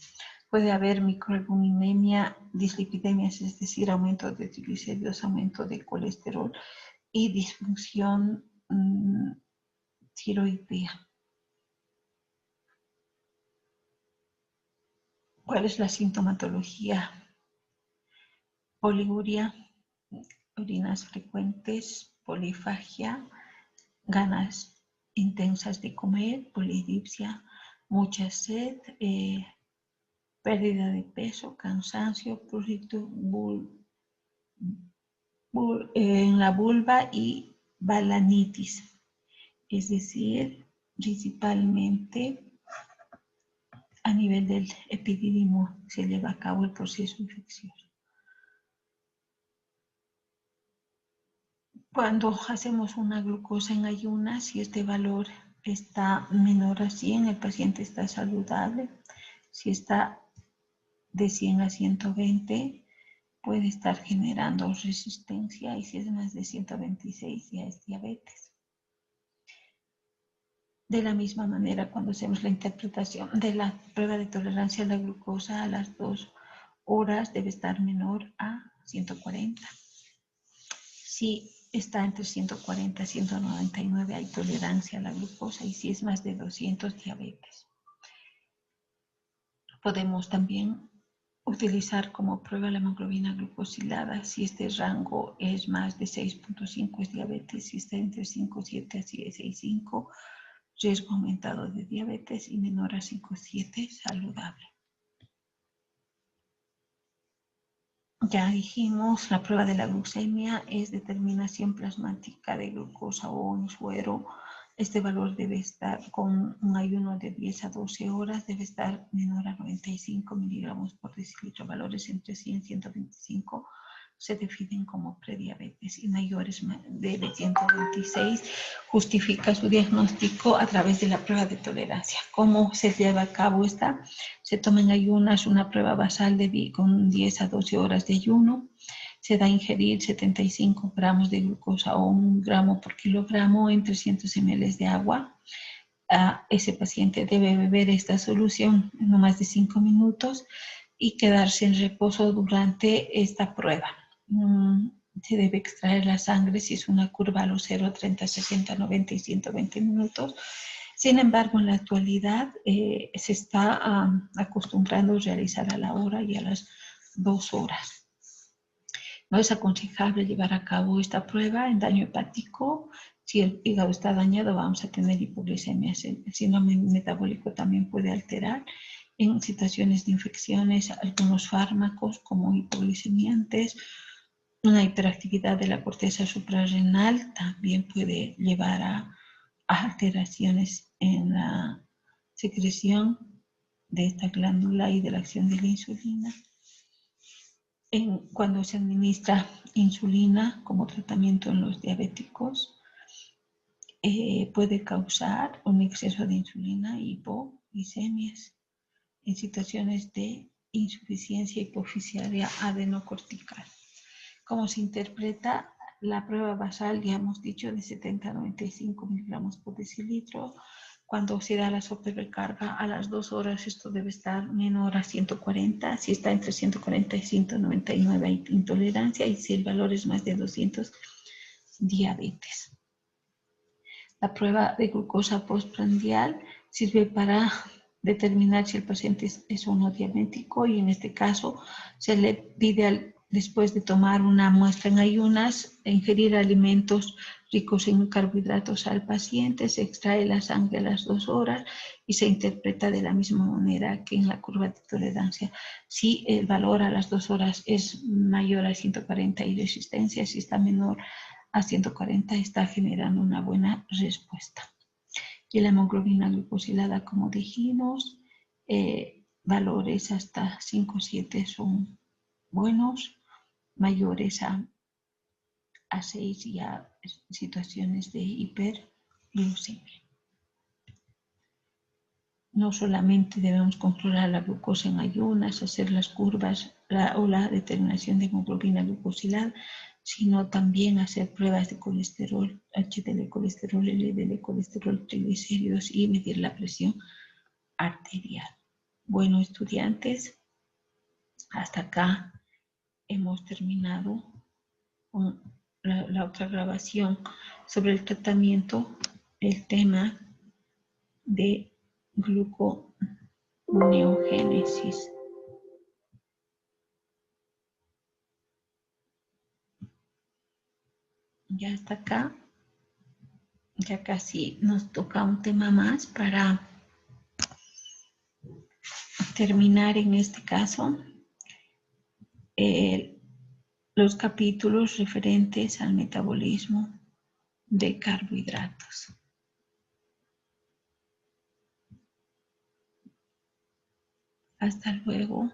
Puede haber microalbuminemia, dislipidemias, es decir, aumento de triglicéridos, aumento de colesterol y disfunción tiroidea. ¿Cuál es la sintomatología? Poliuria, orinas frecuentes, polifagia, ganas intensas de comer, polidipsia, mucha sed, pérdida de peso, cansancio, prurito en la vulva y balanitis. es decir, principalmente a nivel del epidídimo se lleva a cabo el proceso infeccioso. Cuando hacemos una glucosa en ayunas, si este valor está menor a 100, el paciente está saludable. Si está de 100 a 120, puede estar generando resistencia, y si es más de 126 ya es diabetes. De la misma manera, cuando hacemos la interpretación de la prueba de tolerancia a la glucosa, a las 2 horas debe estar menor a 140. Si está entre 140 y 199 hay tolerancia a la glucosa, y si es más de 200, diabetes. Podemos también utilizar como prueba la hemoglobina glucosilada. Si este rango es más de 6.5 es diabetes, si está entre 5.7 a 6.5 riesgo aumentado de diabetes, y menor a 5.7 saludable. Ya dijimos, la prueba de la glucemia es determinación plasmática de glucosa o en suero. Este valor debe estar con un ayuno de 10 a 12 horas, debe estar menor a 95 miligramos por decilitro. Valores entre 100 y 125 se definen como prediabetes, y mayores de 126 justifica su diagnóstico a través de la prueba de tolerancia. ¿Cómo se lleva a cabo esta? Se toma en ayunas una prueba basal con 10 a 12 horas de ayuno. Se da a ingerir 75 gramos de glucosa o 1 gramo por kilogramo en 300 ml de agua. Ese paciente debe beber esta solución en no más de 5 minutos y quedarse en reposo durante esta prueba. Se debe extraer la sangre si es una curva a los 0, 30, 60, 90 y 120 minutos. Sin embargo, en la actualidad se está acostumbrando a realizar a la hora y a las 2 horas. No es aconsejable llevar a cabo esta prueba en daño hepático. Si el hígado está dañado, vamos a tener hipoglucemia. El síndrome metabólico también puede alterar en situaciones de infecciones algunos fármacos como hipoglicemiantes. Una hiperactividad de la corteza suprarrenal también puede llevar a alteraciones en la secreción de esta glándula y de la acción de la insulina. Cuando se administra insulina como tratamiento en los diabéticos, puede causar un exceso de insulina y hipoglicemias en situaciones de insuficiencia hipofisiaria adenocortical. ¿Cómo se interpreta? La prueba basal, ya hemos dicho, de 70 a 95 miligramos por decilitro. Cuando se da la sobrecarga a las 2 horas, esto debe estar menor a 140. Si está entre 140 y 199 hay intolerancia, y si el valor es más de 200, diabetes. La prueba de glucosa postprandial sirve para determinar si el paciente es o no diabético, y en este caso se le pide después de tomar una muestra en ayunas, ingerir alimentos ricos en carbohidratos al paciente. Se extrae la sangre a las 2 horas y se interpreta de la misma manera que en la curva de tolerancia. Si el valor a las 2 horas es mayor a 140 hay resistencia, si está menor a 140 está generando una buena respuesta. Y la hemoglobina glucosilada, como dijimos, valores hasta 5,7 son buenos, mayores a 6 y a situaciones de hiperglucemia. No solamente debemos controlar la glucosa en ayunas, hacer las curvas o la determinación de hemoglobina glucosilada, sino también hacer pruebas de colesterol, HDL, colesterol, LDL, colesterol, triglicéridos, y medir la presión arterial. Bueno, estudiantes, hasta acá hemos terminado con la otra grabación sobre el tratamiento, el tema de gluconeogénesis. Ya hasta acá, ya casi nos toca un tema más para terminar en este caso los capítulos referentes al metabolismo de carbohidratos. Hasta luego.